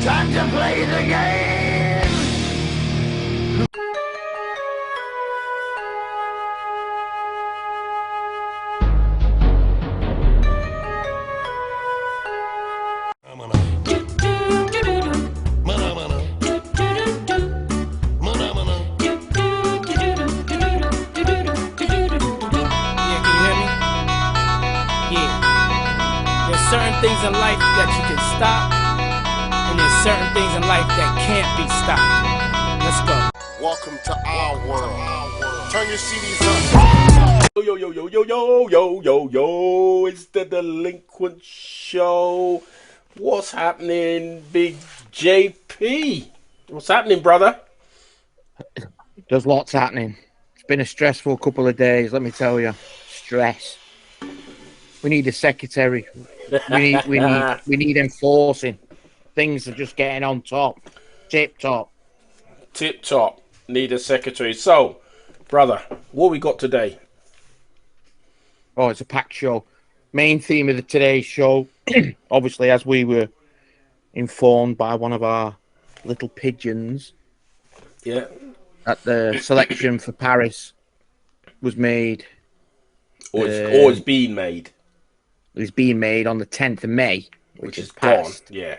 Time to play the game! Certain things in life that you can stop, and there's certain things in life that can't be stopped. Let's go. Welcome to our world. Turn your CDs up. Yo, yo, yo, yo, yo, yo, yo, yo. It's the Delinquent Show. What's happening, Big JP? What's happening, brother? There's lots happening. It's been a stressful couple of days, let me tell you. Stress. We need a secretary. We need enforcing. Things are just getting on top. Tip top. Tip top. Need a secretary. So, brother, what we got today? Oh, it's a packed show. Main theme of today's show, obviously, as we were informed by one of our little pigeons, Yeah. that the selection for Paris was made. Or it's being made. It's being made on the 10th of May, which is gone. past. Yeah.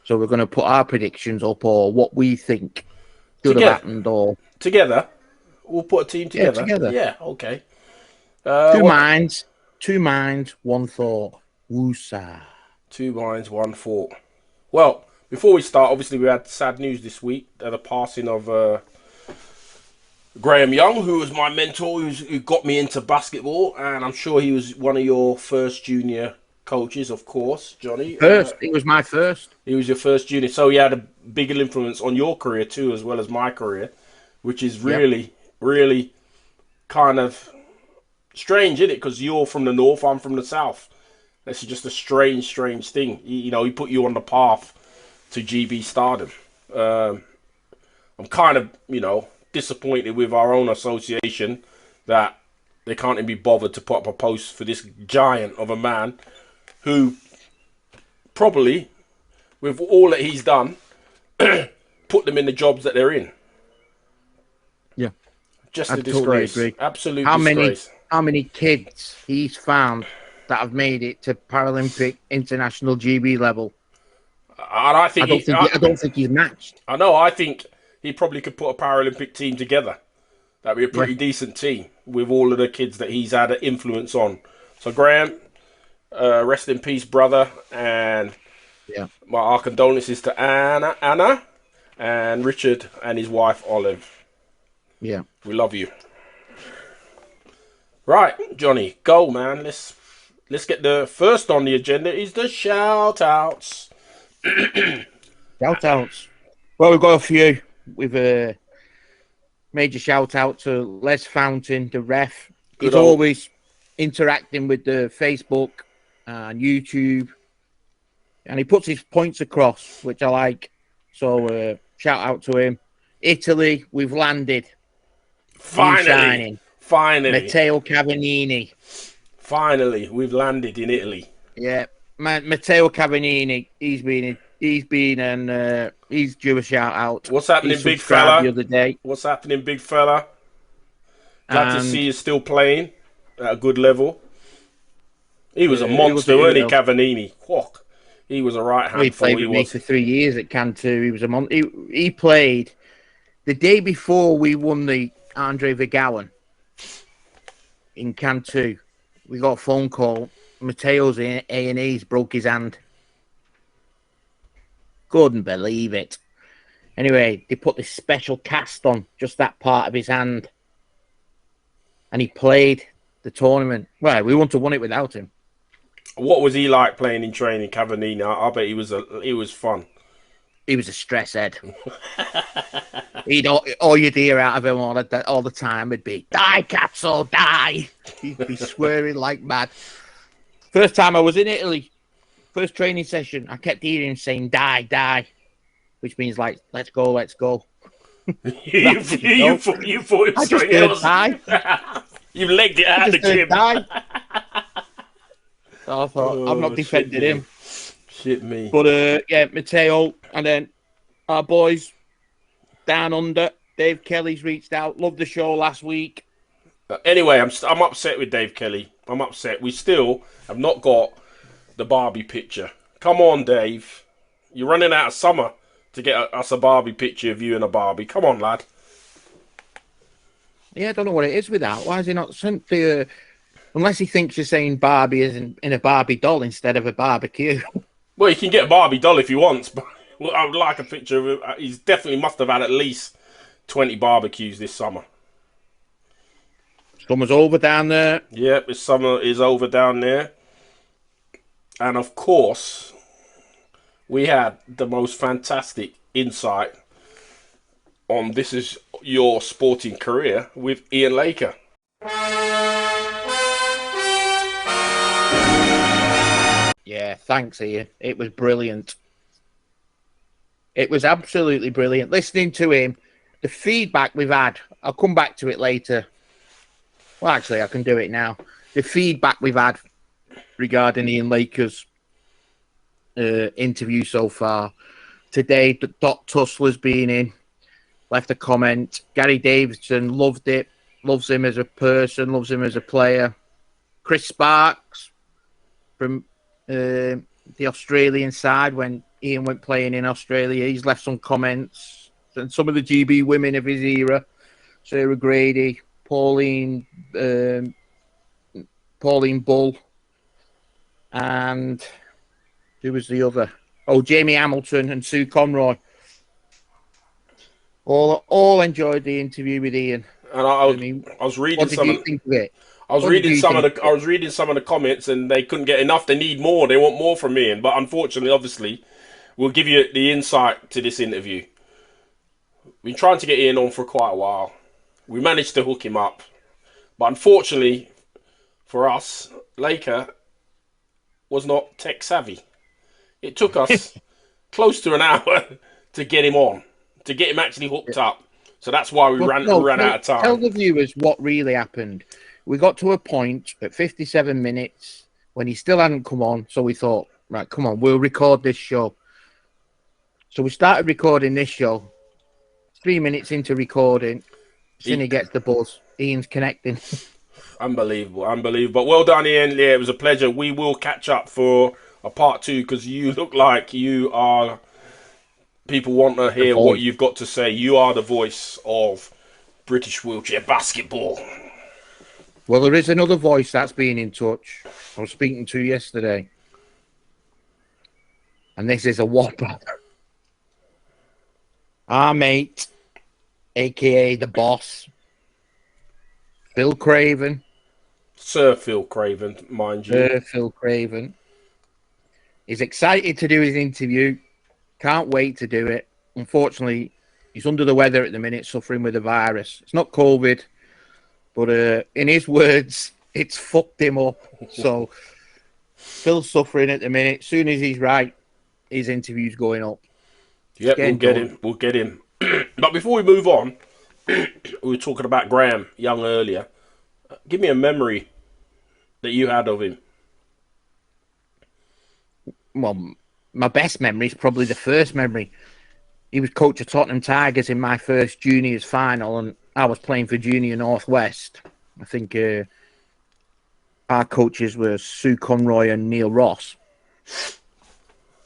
So we're going to put our predictions up, or what we think could have happened, or together. We'll put a team together. Yeah, together. Yeah, okay. Two minds, one thought. Woosa. 2 minds, 1 thought. Well, before we start, obviously we had sad news this week. The passing of Graham Young, who was my mentor, who got me into basketball, and I'm sure he was one of your first junior coaches, of course, Johnny. He was my first. He was your first junior, so he had a bigger influence on your career too, as well as my career, which is really, really kind of strange, isn't it? Because you're from the north, I'm from the south. This is just a strange thing. He put you on the path to GB stardom. I'm kind of, disappointed with our own association that they can't even be bothered to put up a post for this giant of a man who probably, with all that he's done, put them in the jobs that they're in. Yeah. Just I a totally disgrace. agree. Absolute disgrace. How many kids he's found that have made it to Paralympic international GB level? And I don't think he's matched. I know. I think he probably could put a Paralympic team together. That'd be a pretty decent team with all of the kids that he's had an influence on. So Graham, rest in peace, brother, and our condolences to Anna, and Richard and his wife Olive. Yeah, we love you. Right, Johnny, go, man. Let's get the first on the agenda is the shout outs. Shout outs. Well, we've got a few. With a major shout out to Les Fountain, the ref. He's always interacting with the Facebook and YouTube, and he puts his points across, which I like. So shout out to him. Italy, we've landed. Finally. Matteo Cavallini. Finally, we've landed in Italy. Yeah, Matteo Cavallini. He's due a shout out. What's happening, big fella? The other day. What's happening, big fella? Glad to see you still playing at a good level. He was a monster, wasn't he, Cavallini? He was a right handful. He played with me for 3 years at Cantu. He was a he played the day before we won the Andre Vergouwen in Cantu. We got a phone call. Matteo's in A&E's broke his hand. Couldn't believe it. Anyway, they put this special cast on just that part of his hand, and he played the tournament. Well, we wouldn't have won it without him. What was he like playing in training, Cavallini? I bet he was fun. He was a stress head. All you'd hear out of him all the time would be, "Die, Cazzo, die!" He'd be swearing like mad. First time I was in Italy, first training session, I kept hearing him saying, "Die, die," which means like, "Let's go, let's go." you thought it was I just heard die. You legged it out of the gym. Die. So I thought, I'm not defending him. Shit me. But yeah, Mateo, and then our boys down under. Dave Kelly's reached out. Loved the show last week. Anyway, I'm upset with Dave Kelly. I'm upset. We still have not got the Barbie picture. Come on, Dave. You're running out of summer to get us a Barbie picture of you and a Barbie. Come on, lad. Yeah, I don't know what it is with that. Why has he not sent the... unless he thinks you're saying Barbie is in a Barbie doll instead of a barbecue. Well, you can get a Barbie doll if he wants, but I would like a picture of him. He's definitely must have had at least 20 barbecues this summer. Summer's over down there. Yep, the summer is over down there. And of course, we had the most fantastic insight on This Is Your Sporting Career with Ian Laker. Yeah, thanks, Ian. It was brilliant. It was absolutely brilliant. Listening to him, the feedback we've had, I'll come back to it later. Well, actually, I can do it now. The feedback we've had regarding Ian Laker's interview so far. Today, Doc Tussler's been in, left a comment. Gary Davidson loved it, loves him as a person, loves him as a player. Chris Sparks from the Australian side, when Ian went playing in Australia, he's left some comments. And some of the GB women of his era, Sarah Grady, Pauline Bull, and who was the other? Oh, Jamie Hamilton and Sue Conroy. All enjoyed the interview with Ian. And I was reading what did some you of think of it? I was reading some of the comments, and they couldn't get enough. They need more. They want more from Ian. But unfortunately, obviously, we'll give you the insight to this interview. We've been trying to get Ian on for quite a while. We managed to hook him up. But unfortunately for us, Laker was not tech savvy. It took us close to an hour to get him on, to get him actually hooked up. So that's why we ran out of time. Tell the viewers what really happened. We got to a point at 57 minutes when he still hadn't come on. So we thought, right, come on, we'll record this show. So we started recording this show. 3 minutes into recording, soon he gets the buzz. Ian's connecting. Unbelievable. But well done, Ian. Yeah, it was a pleasure. We will catch up for a part 2 because you look like you are... People want to hear what you've got to say. You are the voice of British wheelchair basketball. Well, there is another voice that's been in touch. I was speaking to yesterday. And this is a whopper. Our mate, a.k.a. the boss, Phil Craven. Sir Phil Craven, mind you. Sir Phil Craven. He's excited to do his interview. Can't wait to do it. Unfortunately, he's under the weather at the minute, suffering with a virus. It's not COVID, but in his words, it's fucked him up. So, Phil's suffering at the minute. As soon as he's right, his interview's going up. Yep, we'll get him. But before we move on, we were talking about Graham Young earlier. Give me a memory that you had of him. Well, my best memory is probably the first memory. He was coach of Tottenham Tigers in my first juniors final, and I was playing for Junior Northwest. I think our coaches were Sue Conroy and Neil Ross.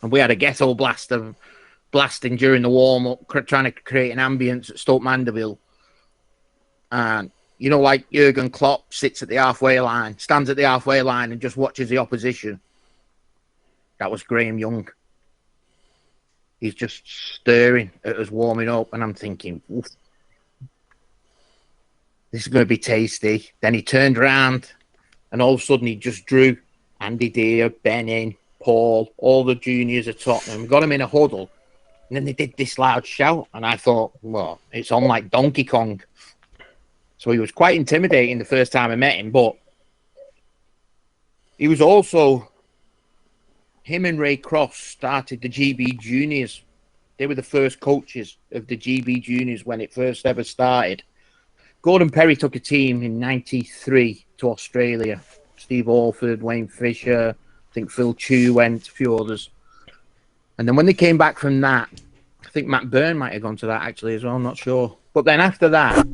And we had a ghetto blasting during the warm-up, trying to create an ambience at Stoke Mandeville. And, you know, like Jurgen Klopp sits at the halfway line, stands at the halfway line and just watches the opposition. That was Graham Young. He's just staring at us warming up, and I'm thinking, oof, this is going to be tasty. Then he turned around, and all of a sudden he just drew Andy Deere, Benning, Paul, all the juniors at Tottenham, got them in a huddle, and then they did this loud shout, and I thought, well, it's on like Donkey Kong. So he was quite intimidating the first time I met him, but he was also... Him and Ray Cross started the GB Juniors. They were the first coaches of the GB Juniors when it first ever started. Gordon Perry took a team in '93 to Australia. Steve Alford, Wayne Fisher, I think Phil Chew went, a few others. And then when they came back from that, I think Matt Byrne might have gone to that actually as well. I'm not sure. But then after that,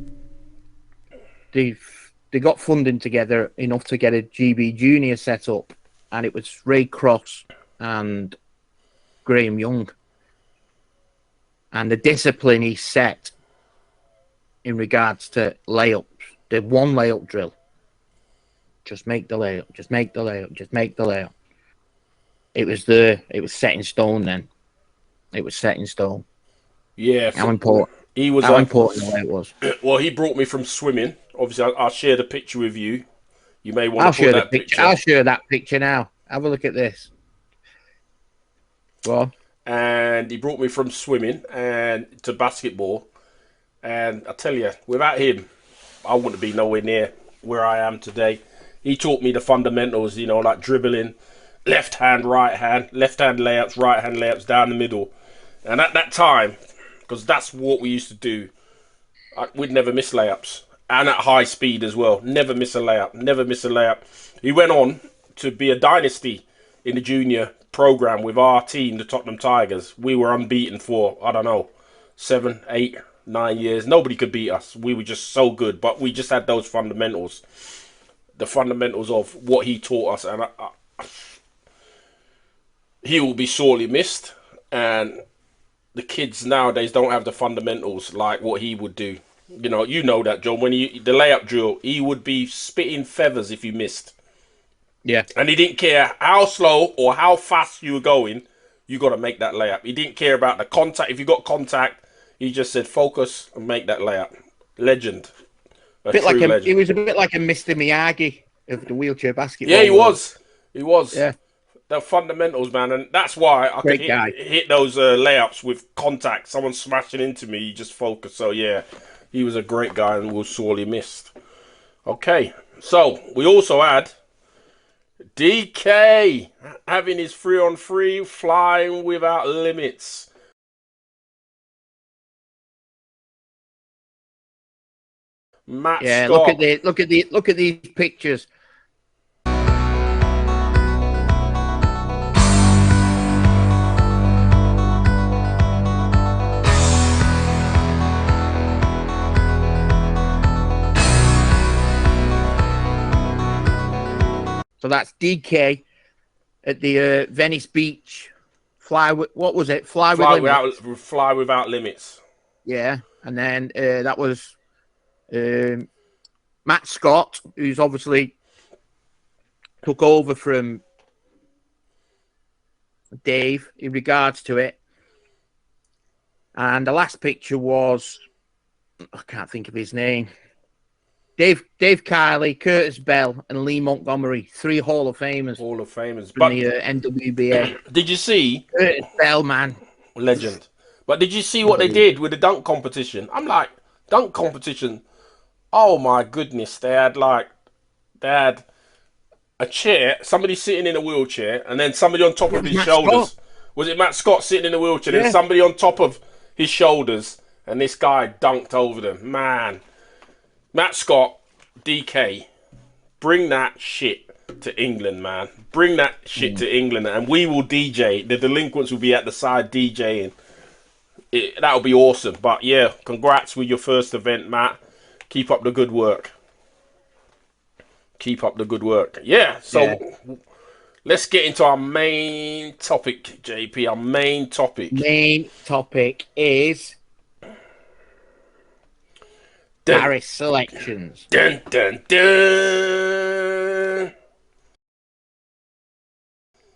they got funding together enough to get a GB Junior set up, and it was Ray Cross and Graham Young. And the discipline he set in regards to layups, the one layup drill. Just make the layup, just make the layup, just make the layup. It was set in stone then. It was set in stone. Yeah. How important He was how important the way it was. Well, he brought me from swimming. Obviously, I'll share the picture with you. You may want to put that picture. I'll share that picture now. Have a look at this. Go on. And he brought me from swimming and to basketball. And I tell you, without him, I wouldn't be nowhere near where I am today. He taught me the fundamentals, you know, like dribbling, left hand layups, right hand layups down the middle. And at that time, because that's what we used to do, we'd never miss layups. And at high speed as well. Never miss a layup. Never miss a layup. He went on to be a dynasty in the junior program with our team, the Tottenham Tigers. We were unbeaten for, I don't know, 7, 8, 9 years. Nobody could beat us. We were just so good. But we just had those fundamentals. The fundamentals of what he taught us. And he will be sorely missed. And the kids nowadays don't have the fundamentals like what he would do. You know that, John. When the layup drill, he would be spitting feathers if you missed. Yeah. And he didn't care how slow or how fast you were going, you got to make that layup. He didn't care about the contact. If you got contact, he just said focus and make that layup. Legend. Legend. He was a bit like a Mr. Miyagi of the wheelchair basketball. Yeah, he was. He was. Yeah. The fundamentals, man. And that's why I could hit those layups with contact. Someone smashing into me, you just focus. So, yeah, he was a great guy and was sorely missed. Okay. So, we also had DK having his 3-on-3, flying without limits. Matt Scott. Look at these pictures. So that's DK at the Venice Beach. What was it? Fly without limits. Yeah, and then that was Matt Scott, who's obviously took over from Dave in regards to it. And the last picture was, I can't think of his name. Dave Kiley, Curtis Bell, and Lee Montgomery, 3 Hall of Famers. But the NWBA. Did you see? Curtis Bell, man. Legend. But did you see what they did with the dunk competition? I'm like, dunk competition. Oh my goodness. They had a chair, somebody sitting in a wheelchair, and then somebody on top of his shoulders. Scott. Was it Matt Scott sitting in a wheelchair? Yeah. And somebody on top of his shoulders, and this guy dunked over them. Man. Matt Scott, DK, bring that shit to England, man. Bring that shit to England, and we will DJ. The Delinquents will be at the side DJing. That'll be awesome. But yeah, congrats with your first event, Matt. Keep up the good work. Yeah, so let's get into our main topic, JP. Our main topic. Main topic is Paris selections. Dun, dun, dun.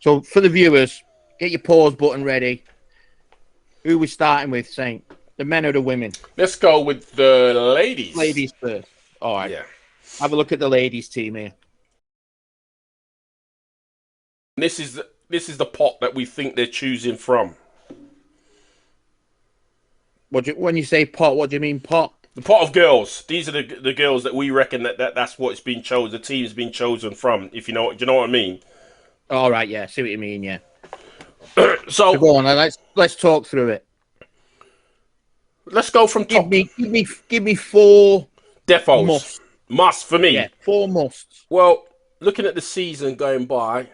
So for the viewers, get your pause button ready. Who are we starting with, Saint? The men or the women? Let's go with the ladies. Ladies first. All right. Yeah. Have a look at the ladies' team here. This is the pot that we think they're choosing from. When you say pot, what do you mean pot? The pot of girls. These are the girls that we reckon that's what it's been chosen. The team's been chosen from. If do you know what I mean? All right. Yeah. See what you mean. Yeah. So go on. Let's talk through it. Let's go from top. Give me 4 defos. Must for me. Yeah, 4 musts. Well, looking at the season going by,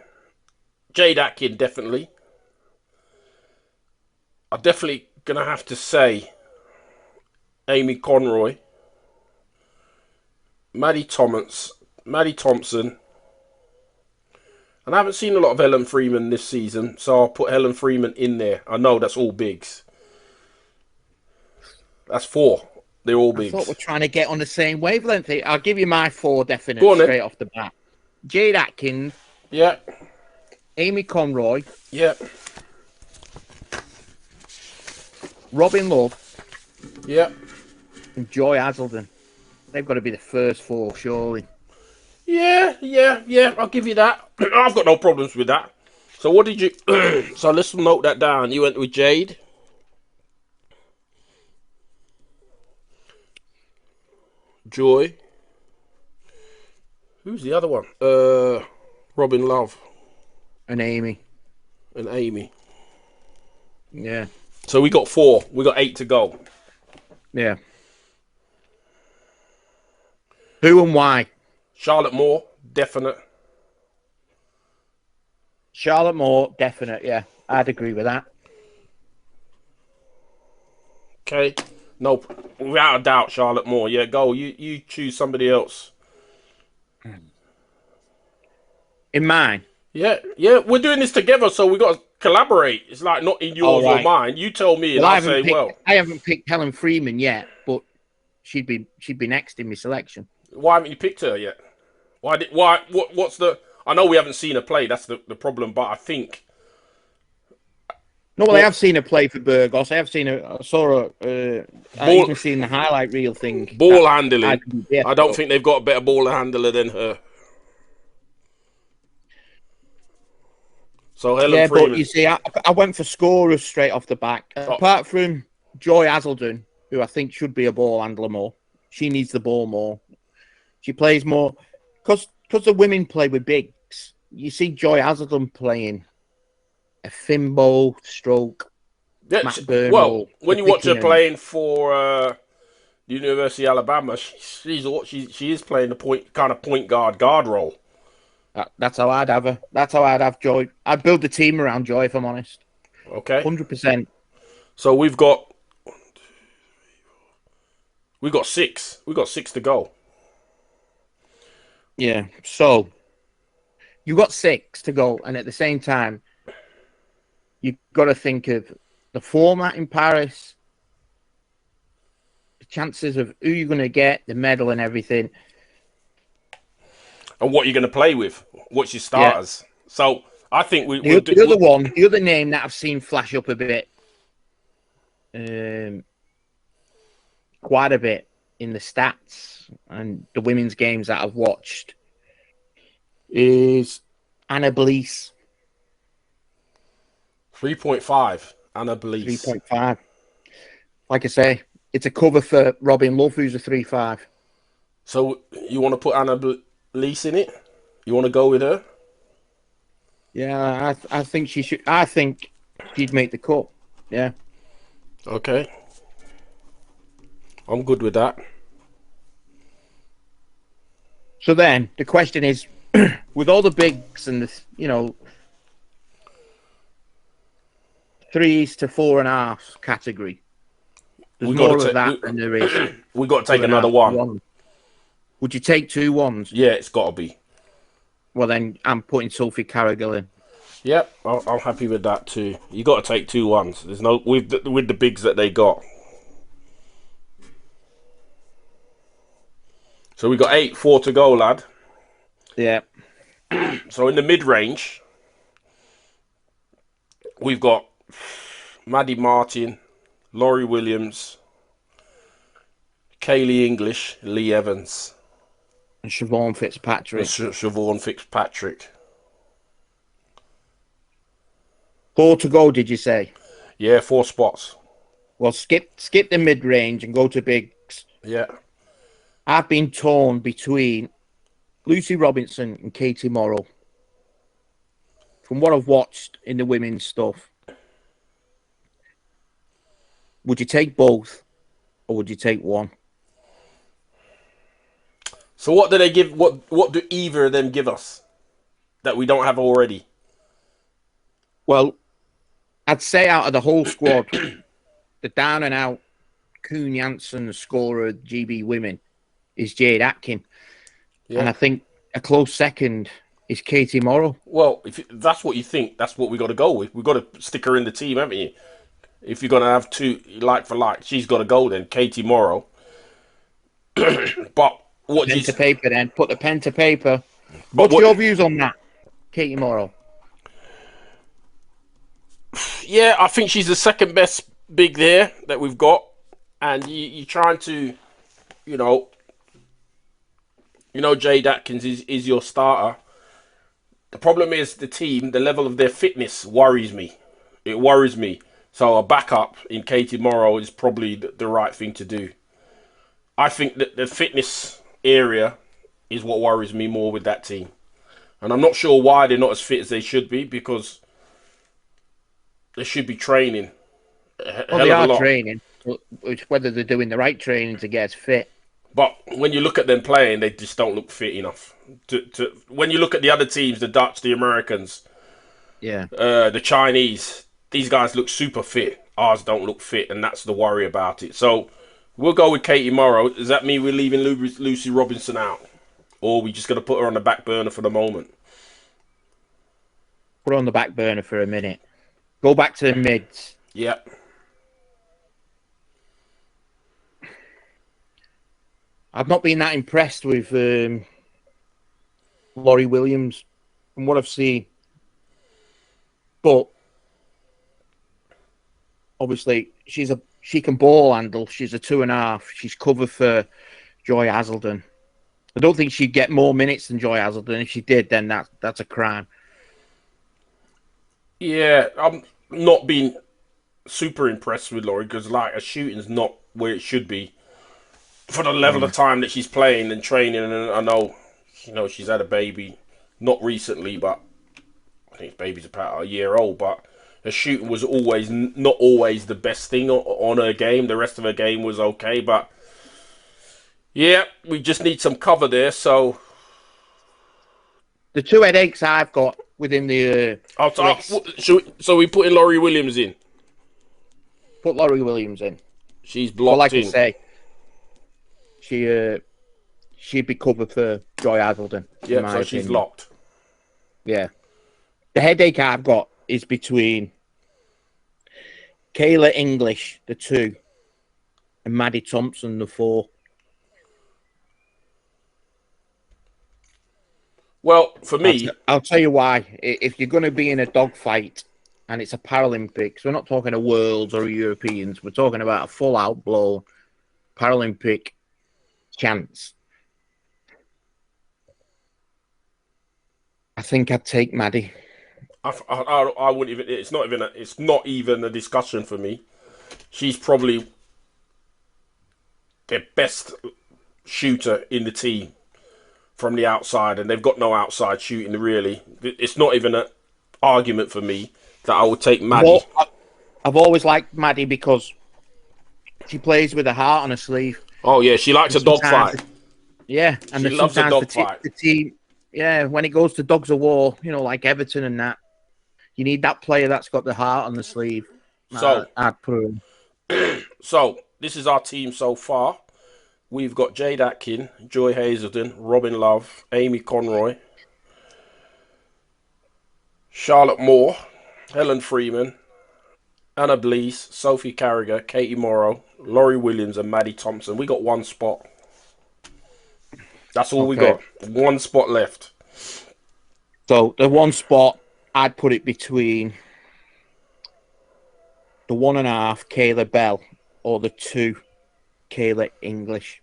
Jade Atkin definitely. I'm definitely gonna have to say Amy Conroy, Maddie Thompson, and I haven't seen a lot of Helen Freeman this season, so I'll put Helen Freeman in there. I know that's all bigs. That's 4. They're all I thought bigs. we're trying to get on the same wavelength. I'll give you my 4 definite Go on, then. straight off the bat. Jade Atkins, Yeah. Amy Conroy, Yeah. Robin Love, Yeah. and Joy Hazelden. They've got to be the first 4, surely. Yeah. I'll give you that. I've got no problems with that. So what did you? So let's note that down. You went with Jade, Joy. Who's the other one? Robin Love And Amy. and Amy. Yeah. So we got 4. We got 8 to go. Yeah. Who and why? Charlotte Moore, definite. Charlotte Moore, definite. Yeah, I'd agree with that. Okay. No, without a doubt, Charlotte Moore. Yeah, go. You choose somebody else. In mine. Yeah. We're doing this together, so we got to collaborate. It's like not in yours or mine. You tell me, and Well, I'll say, I haven't picked Helen Freeman yet, but she'd be next in my selection. why haven't you picked her yet? What's the? I know we haven't seen her play. That's the problem. But I think. No, well, I have seen her play for Burgos. I saw her. I've even seen the highlight reel thing. Ball handling. Yeah, I don't think they've got a better ball handler than her. So Helen Freeman. But you see, I went for scorers straight off the back. Apart from Joy Hazelden, who I think should be a ball handler more. She needs the ball more. She plays more because the women play with bigs. You see Joy Hazelden playing a Fimbo stroke. Matt Burnell, well, when you watch her playing for the University of Alabama, she is playing the point guard role. That's how I'd have her. That's how I'd have Joy. I'd build the team around Joy, if I'm honest. Okay, 100%. So we've got 6. We've got 6 to go. Yeah. So you've got 6 to go, and at the same time, you've got to think of the format in Paris, the chances of who you're going to get, the medal, and everything. And what you're going to play with. What's your starters? Yeah. So I think the other name that I've seen flash up a bit, quite a bit in the stats and the women's games that I've watched is Anna Blease. 3.5. Anna Blease. 3.5. Like I say, it's a cover for Robin Love, who's a 3.5. So you want to put Anna Blease in it? You want to go with her? Yeah, I think she should. I think she'd make the cut. Yeah. Okay. I'm good with that. So then the question is, with all the bigs and the 3s to 4.5 category, there's more of that than there is. We got to take another one. Would you take 2 1s? Yeah, it's got to be. Well, then I'm putting Sophie Carrigal in. Yep, I'm happy with that too. You got to take 2 1s. There's no with the bigs that they got. So we got 4 to go, lad. Yeah. So in the mid range, we've got Maddie Martin, Laurie Williams, Kaylee English, Lee Evans. And Siobhan Fitzpatrick. Siobhan Fitzpatrick. 4 to go, did you say? Yeah, 4 spots. Well, skip the mid-range and go to bigs. Yeah. I've been torn between Lucy Robinson and Katie Morrow. From what I've watched in the women's stuff, would you take both or would you take one? So what do they give? What do either of them give us that we don't have already? Well, I'd say out of the whole squad, the down and out Kuhn Janssen, the scorer of GB Women, is Jade Atkin. Yeah. And I think a close second is Katie Morrow. Well, if that's what you think, that's what we got to go with. We've got to stick her in the team, haven't you? If you're going to have two like for like, she's got to go then, Katie Morrow. But what do Pen you... to paper then. Put the pen to paper. But What's your views on that, Katie Morrow? Yeah, I think she's the second best big there that we've got. And you're trying to, you know, Jade Atkins is your starter. The problem is the team, the level of their fitness worries me. It worries me. So a backup in Katie Morrow is probably the right thing to do. I think that the fitness area is what worries me more with that team. And I'm not sure why they're not as fit as they should be, because they should be training a hell Well, they of a are lot. training. It's whether they're doing the right training to get us fit. But when you look at them playing, they just don't look fit enough. When you look at the other teams, the Dutch, the Americans, Yeah. the Chinese, these guys look super fit. Ours don't look fit, and that's the worry about it. So we'll go with Katie Morrow. Does that mean we're leaving Lucy Robinson out? Or are we just going to put her on the back burner for the moment? Put her on the back burner for a minute. Go back to the mids. Yep. I've not been that impressed with Laurie Williams from what I've seen. But obviously she can ball handle. She's a 2.5. She's covered for Joy Hazelden. I don't think she'd get more minutes than Joy Hazelden. If she did, then that's a crime. Yeah, I'm not being super impressed with Laurie, because like her shooting's not where it should be for the level of time that she's playing and training. And I know, she's had a baby, not recently, but I think baby's about a year old. But her shooting was always not always the best thing on her game. The rest of her game was okay, but yeah, we just need some cover there. So the two headaches I've got within the so we put in Laurie Williams in. Put Laurie Williams in. She's blocked like in. I say, she'd be covered for Joy Hazelden. Yeah, so she's locked. Yeah. The headache I've got is between Kayla English, the 2, and Maddie Thompson, the 4. Well, for me, I'll tell you why. If you're going to be in a dogfight and it's a Paralympics, we're not talking a Worlds or Europeans. We're talking about a full-out blown Paralympic chance. I think I'd take Maddie. I wouldn't even. It's not even a discussion for me. She's probably the best shooter in the team from the outside, and they've got no outside shooting really. It's not even an argument for me that I would take Maddie. I've always liked Maddie because she plays with her heart on her sleeve. Oh yeah, she likes a dogfight. Yeah, and she loves a dogfight. The team. Yeah, when it goes to dogs of war, like Everton and that, you need that player that's got the heart on the sleeve. So I'd put her in. So this is our team so far. We've got Jade Atkin, Joy Hazelden, Robin Love, Amy Conroy, Charlotte Moore, Helen Freeman, Anna Blease, Sophie Carragher, Katie Morrow, Laurie Williams, and Maddie Thompson. We got one spot. That's all we got. One spot left. So the one spot, I'd put it between the 1.5 Kayla Bell or the 2 Kayla English.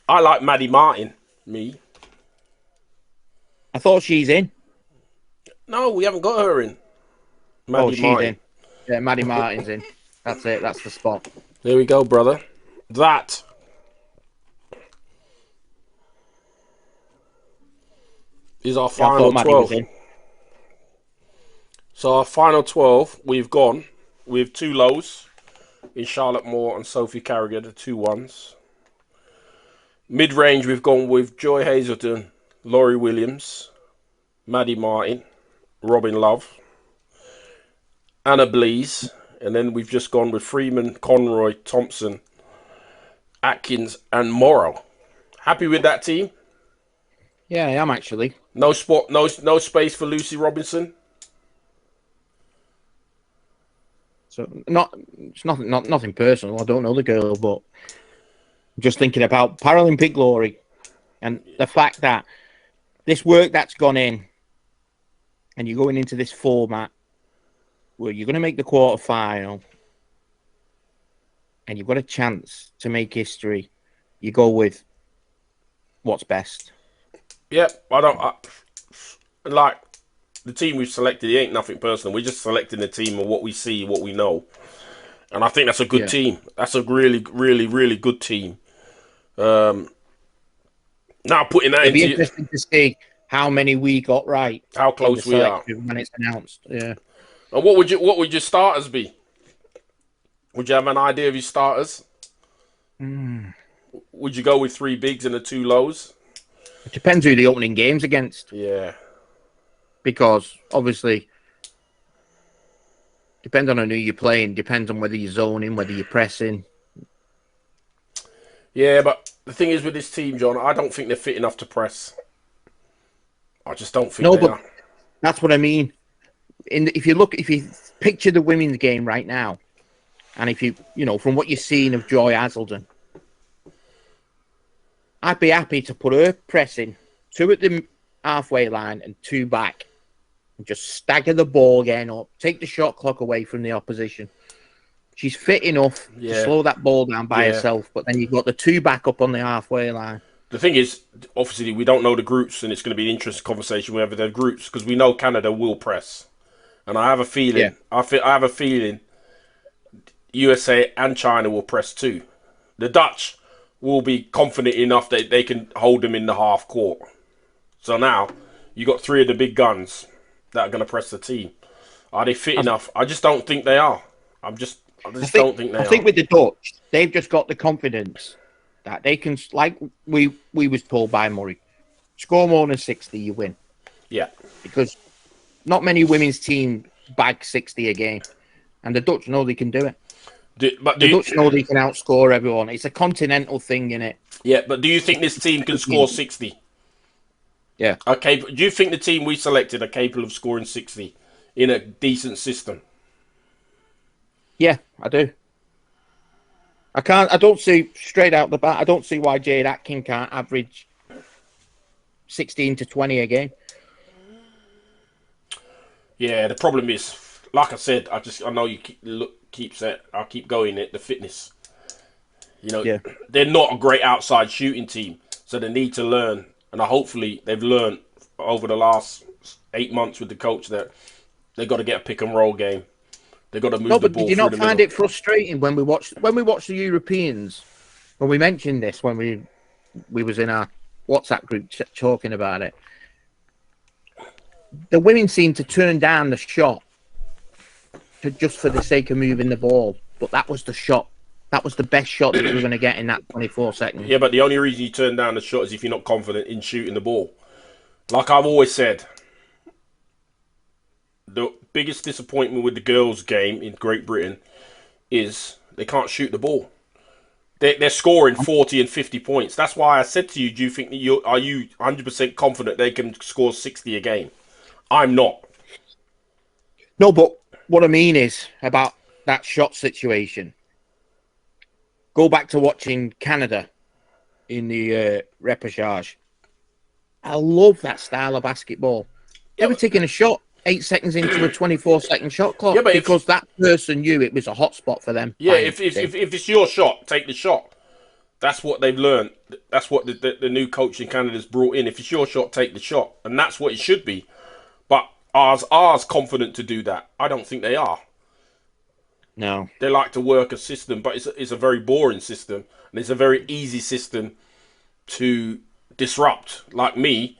I like Maddie Martin. Me. I thought she's in. No, we haven't got her in. She's in. Yeah, Maddie Martin's in. That's it. That's the spot. There we go, brother. That is our final 12. So our final 12, we've gone with 2 lows in Charlotte Moore and Sophie Carragher, the 2 ones. Mid-range, we've gone with Joy Hazelden, Laurie Williams, Maddie Martin, Robin Love. Anna Blease, and then we've just gone with Freeman, Conroy, Thompson, Atkins, and Morrow. Happy with that team? Yeah, I am actually. No spot, no space for Lucy Robinson. So it's nothing personal. I don't know the girl, but I'm just thinking about Paralympic glory and the fact that this work that's gone in, and you're going into this format where you're going to make the quarter final, and you've got a chance to make history. You go with what's best. Yep, like the team we've selected. It ain't nothing personal. We're just selecting the team and what we see, what we know, and I think that's a good team. That's a really, really, really good team. Now putting that It'll be into interesting to see how many we got right, how close we are when it's announced. Yeah. And what would your starters be? Would you have an idea of your starters? Would you go with 3 bigs and the 2 lows? It depends who the opening game's against. Yeah. Because obviously, depending on who you're playing, depends on whether you're zoning, whether you're pressing. Yeah, but the thing is with this team, John, I don't think they're fit enough to press. I just don't think they are. That's what I mean. If you picture the women's game right now, and if from what you're seeing of Joy Hazelden, I'd be happy to put her pressing 2 at the halfway line and 2 back, and just stagger the ball again up, take the shot clock away from the opposition. She's fit enough to slow that ball down by herself, but then you've got the 2 back up on the halfway line. The thing is, obviously, we don't know the groups, and it's going to be an interesting conversation whenever they're groups, because we know Canada will press. And I have a feeling, I have a feeling USA and China will press too. The Dutch will be confident enough that they can hold them in the half court. So now, you got 3 of the big guns that are going to press the team. Are they fit enough? I just don't think they are. I don't think they are. I think with the Dutch, they've just got the confidence that they can, like we was told by Murray, score more than 60, you win. Yeah. Because not many women's team bag 60 a game. And the Dutch know they can do it. The Dutch know they can outscore everyone. It's a continental thing, innit? Yeah, but do you think this team can score 60? Yeah. Okay, do you think the team we selected are capable of scoring 60 in a decent system? Yeah, I do. I don't see straight out the bat. I don't see why Jade Atkin can't average 16 to 20 a game. Yeah, the problem is, like I said, I know you I keep going it, the fitness. They're not a great outside shooting team, so they need to learn. And hopefully they've learned over the last 8 months with the coach that they've got to get a pick and roll game. They've got to move the ball. Did you not find it frustrating when we watched the Europeans? When we mentioned this, when we was in our WhatsApp group talking about it, the women seemed to turn down the shot just for the sake of moving the ball. But that was the shot. That was the best shot that we were going to get in that 24 seconds. Yeah, but the only reason you turn down the shot is if you're not confident in shooting the ball. Like I've always said, the biggest disappointment with the girls' game in Great Britain is they can't shoot the ball. They're scoring 40 and 50 points. That's why I said to you, do you think that are you 100% confident they can score 60 a game? I'm not. No, but what I mean is about that shot situation. Go back to watching Canada in the repechage. I love that style of basketball. They were taking a shot 8 seconds into a 24-second shot clock because that person knew it was a hot spot for them. Yeah, if it's your shot, take the shot. That's what they've learned. That's what the new coach in Canada's brought in. If it's your shot, take the shot. And that's what it should be. But ours confident to do that? I don't think they are. No. They like to work a system, but it's a very boring system. And it's a very easy system to disrupt. Like me,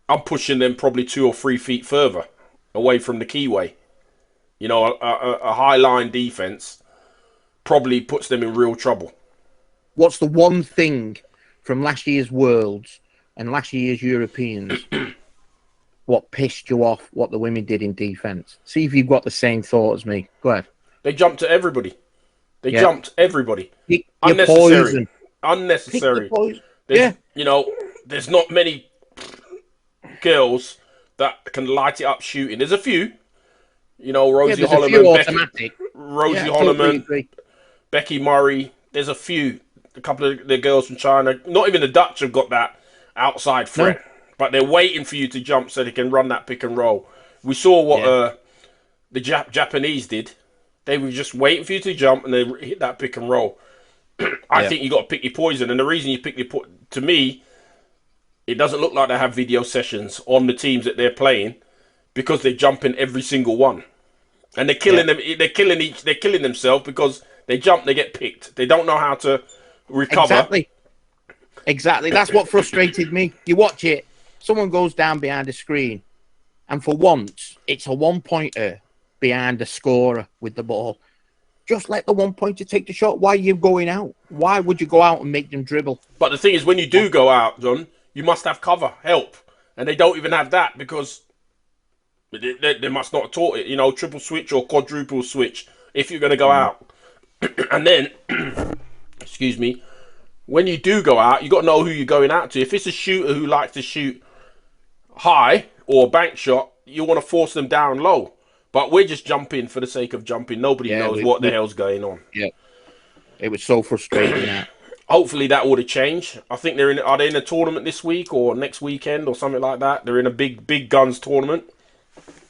I'm pushing them probably 2 or 3 feet further away from the keyway. A high line defense probably puts them in real trouble. What's the one thing from last year's Worlds and last year's Europeans what pissed you off, what the women did in defense. See if you've got the same thought as me. Go ahead. They jumped to everybody. They Yeah. jumped everybody. Pick your Unnecessary. poison. Pick your Unnecessary. poison. There's, Yeah. there's not many girls that can light it up shooting. There's a few. Rosie There's a few Holloman, automatic. Rosie Totally Holloman, agree. Becky Murray. There's a few. A couple of the girls from China. Not even the Dutch have got that outside threat. No. But they're waiting for you to jump so they can run that pick and roll. We saw what the Japanese did. They were just waiting for you to jump and they hit that pick and roll. I think you got to pick your poison. And the reason you pick your poison, to me, it doesn't look like they have video sessions on the teams that they're playing because they jump in every single one. And they're killing them. They're killing themselves because they jump, they get picked. They don't know how to recover. Exactly. That's what frustrated me. You watch it, someone goes down behind a screen, and for once, it's a one-pointer behind the scorer with the ball. Just let the one-pointer take the shot. Why are you going out? Why would you go out and make them dribble? But the thing is, when you do go out, John, you must have cover, help. And they don't even have that because they must not have taught it, triple switch or quadruple switch if you're going to go out. And then, excuse me, when you do go out, you got to know who you're going out to. If it's a shooter who likes to shoot high or bank shot, you want to force them down low. But we're just jumping for the sake of jumping. Nobody knows what the hell's going on. Yeah, it was so frustrating that. Hopefully that would have changed. I think are they in a tournament this week or next weekend or something like that? They're in a big guns tournament.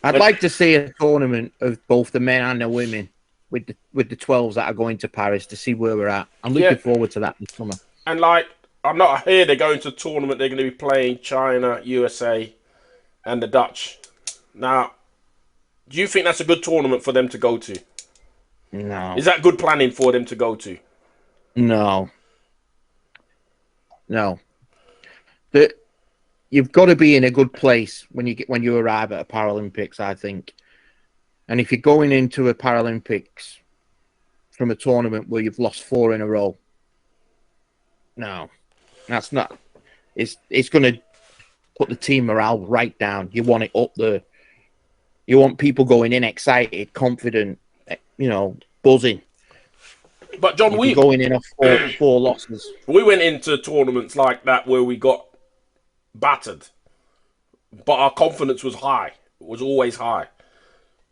I'd like to see a tournament of both the men and the women with the 12s that are going to Paris to see where we're at. I'm looking forward to that this summer. And I'm not here. They're going to a tournament. They're going to be playing China, USA, and the Dutch. Now, do you think that's a good tournament for them to go to? No. Is that good planning for them to go to? No. You've got to be in a good place when you arrive at a Paralympics, I think. And if you're going into a Paralympics from a tournament where you've lost 4 in a row, no, that's not. It's going to put the team morale right down. You want it up there. You want people going in excited, confident, buzzing. But John, we going in off 4 losses. We went into tournaments like that where we got battered, but our confidence was high. It was always high.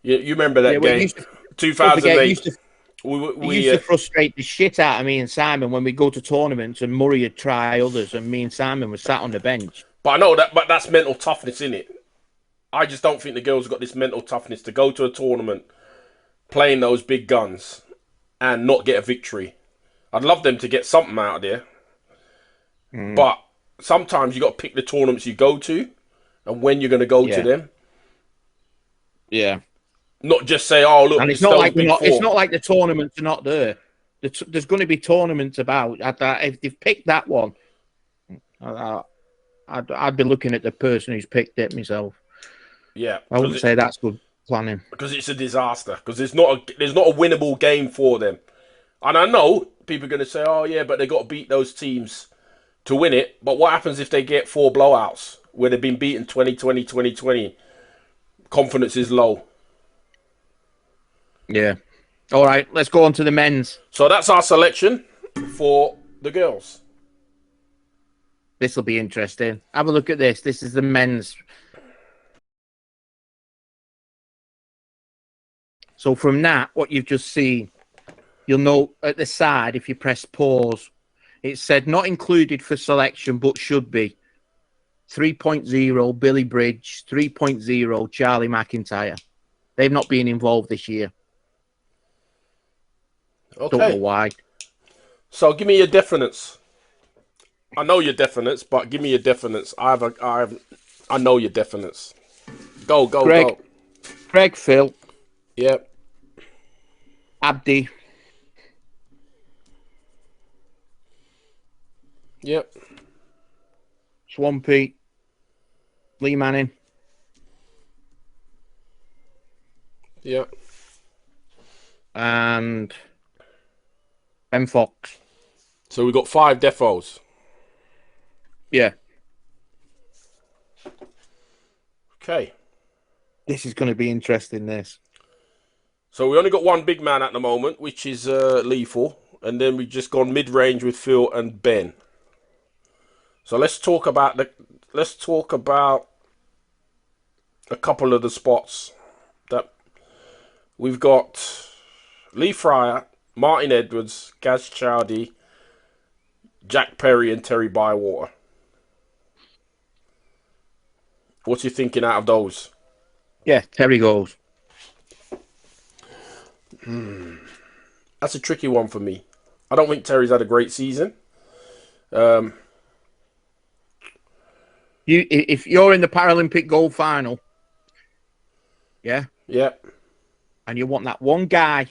You remember that game, 2008. We used to frustrate the shit out of me and Simon when we go to tournaments, and Murray would try others, and me and Simon were sat on the bench. But I know that, but that's mental toughness, in it. I just don't think the girls got this mental toughness to go to a tournament playing those big guns and not get a victory. I'd love them to get something out of there. But sometimes you got to pick the tournaments you go to and when you're going to go to them. Yeah. Not just say, oh, look, and it's not like the tournaments are not there. There's going to be tournaments about. If they've picked that one, I'd be looking at the person who's picked it myself. Yeah. I wouldn't say that's good planning. Because it's a disaster. Because there's not a winnable game for them. And I know people are going to say, oh, yeah, but they got to beat those teams to win it. But what happens if they get 4 blowouts where they've been beaten 2020, 2020? Confidence is low. Yeah. All right, let's go on to the men's. So that's our selection for the girls. This will be interesting. Have a look at this. This is the men's. So from that, what you've just seen, you'll know at the side, if you press pause, it said not included for selection, but should be. 3.0, Billy Bridge. 3.0, Charlie McIntyre. They've not been involved this year. Okay. Don't know why. So give me your definites. I know your definites, but give me your definites. I know your definites. Go. Greg, Phil. Yep. Abdi. Yep. Swampy. Lee Manning. Yep. And Ben Fox. So we've got 5 defos. Yeah. Okay. This is going to be interesting, this. So we only got one big man at the moment, which is Lethal. And then we've just gone mid-range with Phil and Ben. So let's talk about a couple of the spots that we've got. Lee Fryer, Martin Edwards, Gaz Chowdy, Jack Perry and Terry Bywater. What's you thinking out of those? Yeah, Terry goes. That's a tricky one for me. I don't think Terry's had a great season. If you're in the Paralympic gold final, yeah, and you want that one guy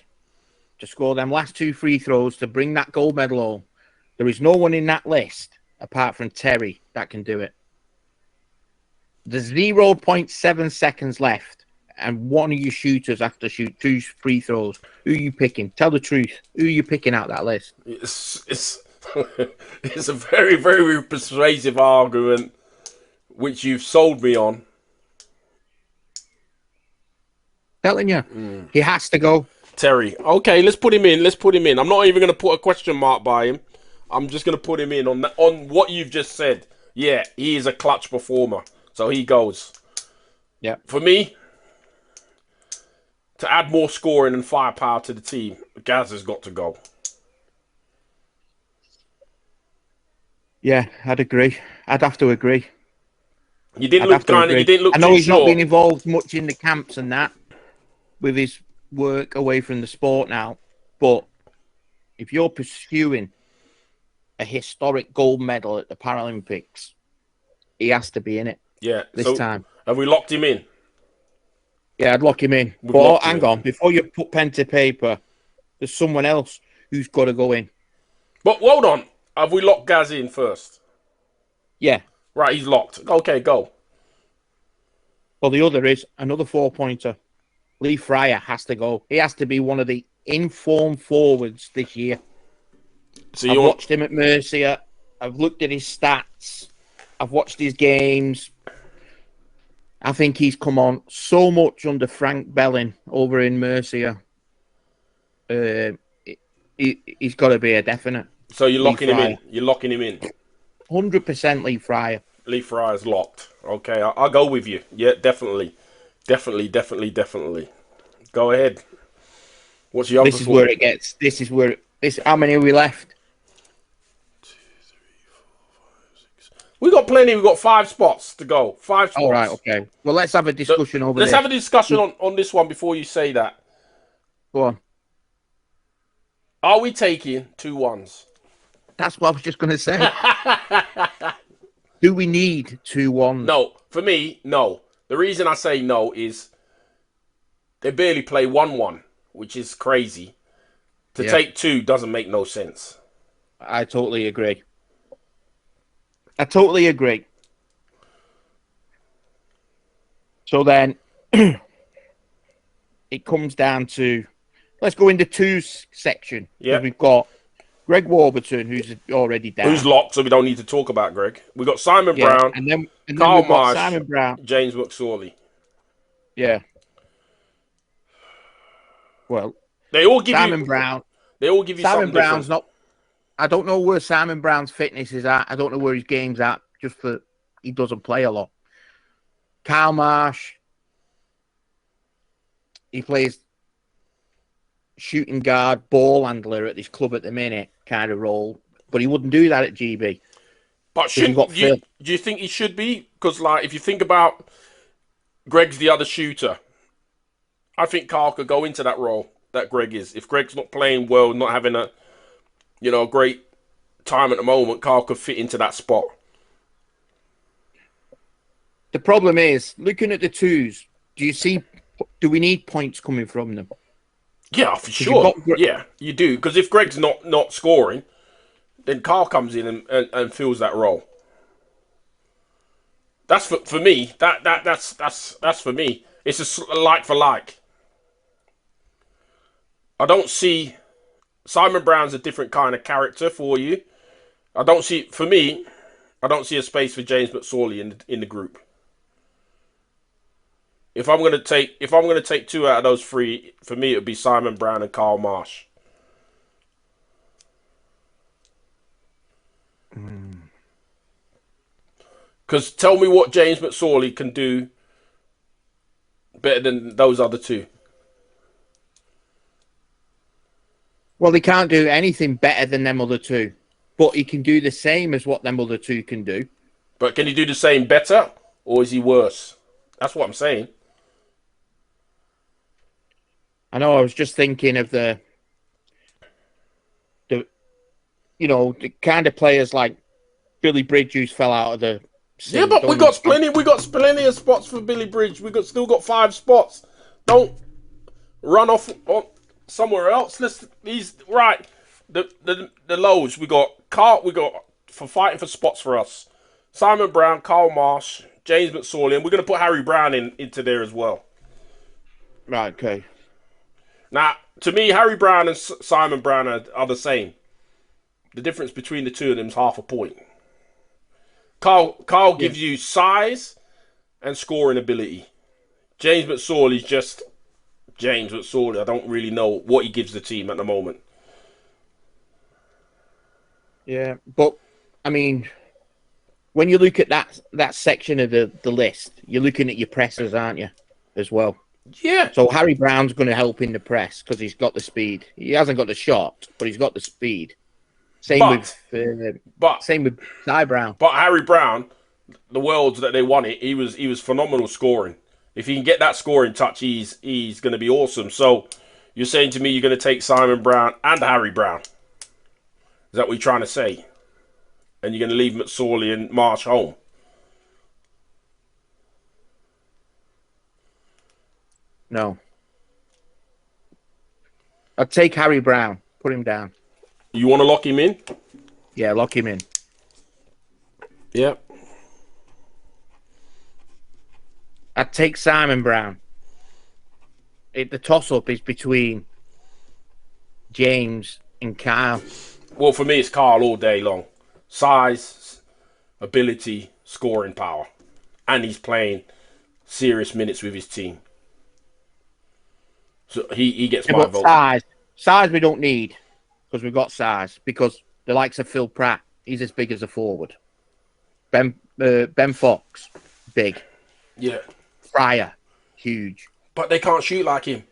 to score them last 2 free throws to bring that gold medal home, there is no one in that list apart from Terry that can do it. There's 0.7 seconds left, and one of your shooters have to shoot 2 free throws. Who are you picking? Tell the truth. Who are you picking out that list? It's it's a very, very persuasive argument, which you've sold me on. Telling you, he has to go. Terry. Okay, let's put him in. I'm not even going to put a question mark by him. I'm just going to put him in on what you've just said. Yeah, he is a clutch performer. So he goes. Yeah. For me, to add more scoring and firepower to the team, Gaz has got to go. Yeah, I'd agree. I'd have to agree. You didn't look I know too he's sure. not been involved much in the camps and that with his work away from the sport now, but if you're pursuing a historic gold medal at the Paralympics, he has to be in it. Yeah. This time. Have we locked him in? Yeah, I'd lock him in. But hang on, before you put pen to paper, there's someone else who's got to go in. But hold on. Have we locked Gaz in first? Yeah. Right, he's locked. Okay, go. Well, the other is another 4-pointer. Lee Fryer has to go. He has to be one of the informed forwards this year. So I've watched him at Mercia. I've looked at his stats. I've watched his games. I think he's come on so much under Frank Belling over in Mercia. He's got to be a definite. So you're locking him in? You're locking him in? 100% Lee Fryer. Lee Fryer's locked. Okay, I'll go with you. Yeah, definitely. Definitely. Go ahead. What's your other This is where it gets... How many are we left? 2, 3, 4, 5, 6. We got plenty. We've got 5 spots to go. 5 spots. All right, okay. Well, let's have a discussion over Let's this. have a discussion on this one before you say that. Go on. Are we taking 2 1s? That's what I was just going to say. Do we need 2 1s? No. For me, no. The reason I say no is they barely play 1-1, which is crazy. To take 2 doesn't make no sense. I totally agree. So then, it comes down to, let's go into 2's section. Yeah. We've got Greg Warburton, who's already down. Who's locked, so we don't need to talk about Greg. We've got Simon Brown, and then Carl we've got Marsh, Simon Brown. James McSorley. Yeah. Well, They all give Simon Brown. They all give you Simon something Brown's different. not. I don't know where Simon Brown's fitness is at. I don't know where his game's at. He doesn't play a lot. Carl Marsh. He plays shooting guard, ball handler at this club at the minute, kind of role. But he wouldn't do that at GB. But do you think he should be? Because, like, if you think about Greg's the other shooter, I think Carl could go into that role that Greg is. If Greg's not playing well, not having a great time at the moment, Carl could fit into that spot. The problem is, looking at the 2s, do we need points coming from them? Yeah, for sure. Yeah, you do. Because if Greg's not scoring, then Carl comes in and fills that role. That's for me. That's for me. It's a like for like. I don't see Simon Brown's a different kind of character for you. I don't see a space for James McSorley in the group. If I'm gonna take two out of those three, for me it would be Simon Brown and Karl Marsh. Because tell me what James McSorley can do better than those other two. Well, he can't do anything better than them other two, but he can do the same as what them other two can do. But can he do the same better, or is he worse? That's what I'm saying. I know. I was just thinking of the the kind of players like Billy Bridge who's fell out of the scene. Yeah, but we got plenty of spots for Billy Bridge. Still got 5 spots. Don't run off on somewhere else. He's right. The lows we got for fighting for spots for us. Simon Brown, Karl Marsh, James McSorley, and we're gonna put Harry Brown into there as well. Right. Okay. Now, to me, Harry Brown and Simon Brown are the same. The difference between the two of them is half a point. Carl gives you size and scoring ability. James McSorley's just James McSorley. I don't really know what he gives the team at the moment. Yeah, but I mean, when you look at that section of the list, you're looking at your pressers, aren't you, as well? Yeah. So Harry Brown's going to help in the press because he's got the speed. He hasn't got the shot, but he's got the speed. Same with Ty Brown. But Harry Brown, the Worlds that they won it, he was phenomenal scoring. If he can get that scoring touch, he's going to be awesome. So you're saying to me you're going to take Simon Brown and Harry Brown? Is that what you're trying to say? And you're going to leave McSorley and Marsh home? No. I'd take Harry Brown. Put him down. You want to lock him in? Yeah, lock him in. Yep. I'd take Simon Brown. The toss-up is between James and Kyle. Well, for me, it's Carl all day long. Size, ability, scoring power. And he's playing serious minutes with his team. So he gets my vote. Size we don't need because we've got size. Because the likes of Phil Pratt, he's as big as a forward. Ben Fox, big. Yeah. Fryer, huge. But they can't shoot like him.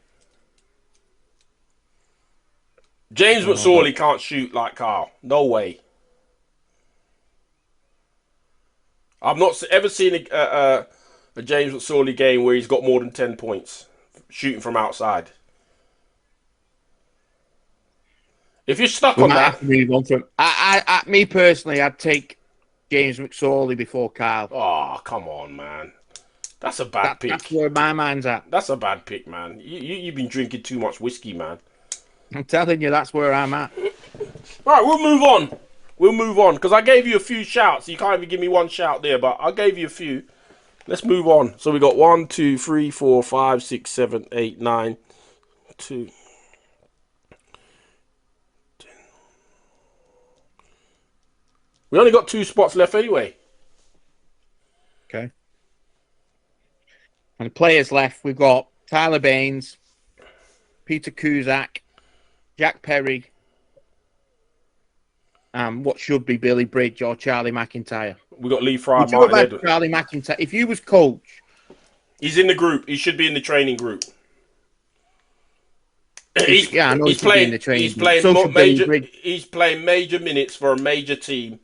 James McSorley can't shoot like Carl. No way. I've not ever seen a James McSorley game where he's got more than 10 points shooting from outside. If you're stuck on that, move on from. Me personally, I'd take James McSorley before Kyle. Oh, come on, man. That's a bad pick. That's where my mind's at. That's a bad pick, man. You've been drinking too much whiskey, man. I'm telling you, that's where I'm at. All right, we'll move on. Because I gave you a few shouts. You can't even give me one shout there, but I gave you a few. Let's move on. So we got 1, 2, 3, 4, 5, 6, 7, 8, 9, 2. 10. We only got 2 spots left anyway. Okay. And the players left, we've got Tyler Baines, Peter Cusack, Jack Perry, and what should be Billy Bridge or Charlie McIntyre. We got Lee Fry, Martin Edwards. Charlie McIntyre. If you was coach, he's in the group. He should be in the training group. He's playing major minutes for a major team.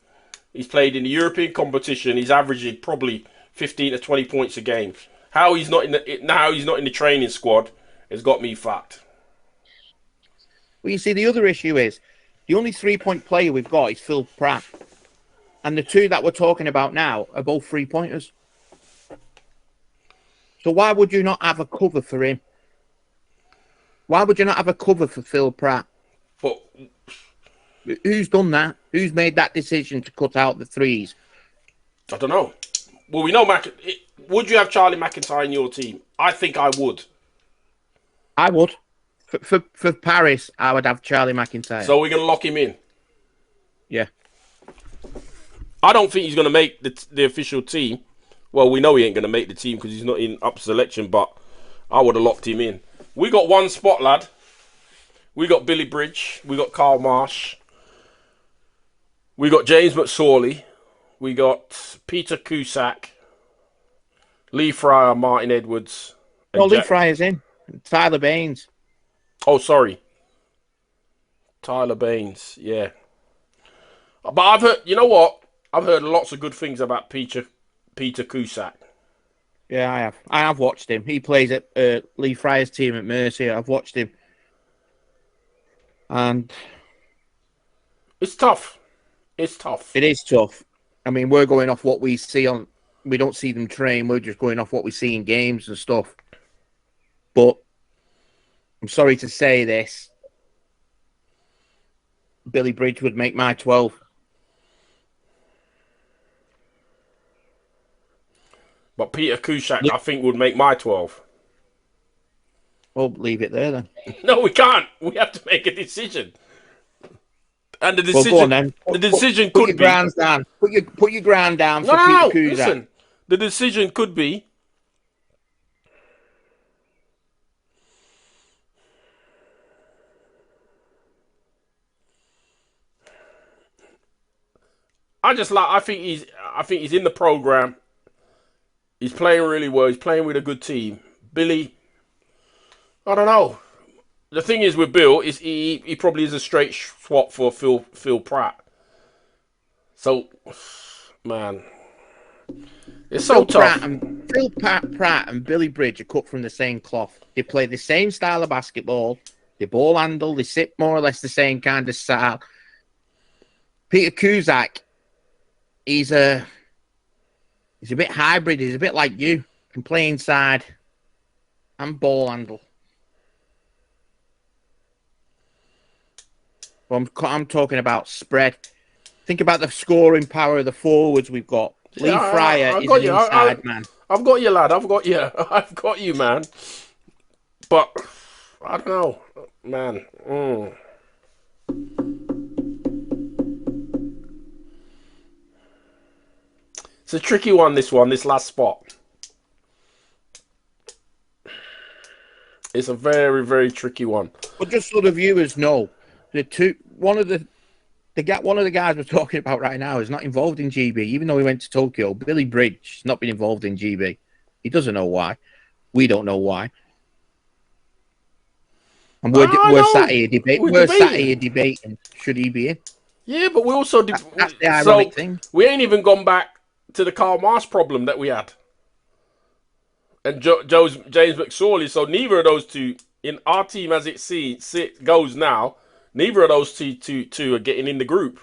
He's played in the European competition. He's averaging probably 15 to 20 points a game. How he's not in the training squad has got me fucked. Well, you see, the other issue is the only 3-point player we've got is Phil Pratt. And the 2 that we're talking about now are both 3-pointers. So why would you not have a cover for him? Why would you not have a cover for Phil Pratt? But who's done that? Who's made that decision to cut out the threes? I don't know. Well, we know would you have Charlie McIntyre in your team? I think I would. I would. For Paris, I would have Charlie McIntyre. So we're going to lock him in? Yeah. I don't think he's going to make the official team. Well, we know he ain't going to make the team because he's not in up selection, but I would have locked him in. We got one spot, lad. We got Billy Bridge. We got Carl Marsh. We got James McSorley. We got Peter Cusack. Lee Fryer, Martin Edwards. No, Lee Fryer's in. Tyler Baines. Oh, sorry. Tyler Baines, yeah. But I've heard, you know what? I've heard lots of good things about Peter Cusack. Yeah, I have. I have watched him. He plays at Lee Fryer's team at Mercy. I've watched him. And it's tough. It's tough. It is tough. I mean, we're going off what we see on... We don't see them train. We're just going off what we see in games and stuff. But I'm sorry to say this. Billy Bridge would make my 12. But Peter Cusack, I think, would make my 12. Well, leave it there then. No, we can't. We have to make a decision. And the decision, well, go on, then. The decision put could your be. Grounds down. Put your ground down for No, Peter Cusack. listen. The decision could be. I think he's in the program. He's playing really well. He's playing with a good team. Billy, I don't know. The thing is with Bill is he probably is a straight swap for Phil Pratt. So, man, it's so tough. Phil Pratt and Billy Bridge are cut from the same cloth. They play the same style of basketball. They ball handle. They sit more or less the same kind of style. Peter Cusack, he's a bit hybrid. He's a bit like you. Can play inside and ball handle. Well, I'm talking about spread. Think about the scoring power of the forwards we've got. Lee Fryer is an inside man. I've got you, lad. I've got you. I've got you, man. But I don't know, man. It's a tricky one, this last spot. It's a very, very tricky one. But just so the viewers know, one of the guys we're talking about right now is not involved in GB, even though he went to Tokyo. Billy Bridge has not been involved in GB. He doesn't know why. We don't know why. And we're sat here debating. Should he be in? Yeah, but we also that's the ironic thing. We ain't even gone back to the Karl Marsh problem that we had, and James McSorley. So neither of those two in our team, as it goes now, neither of those two are getting in the group.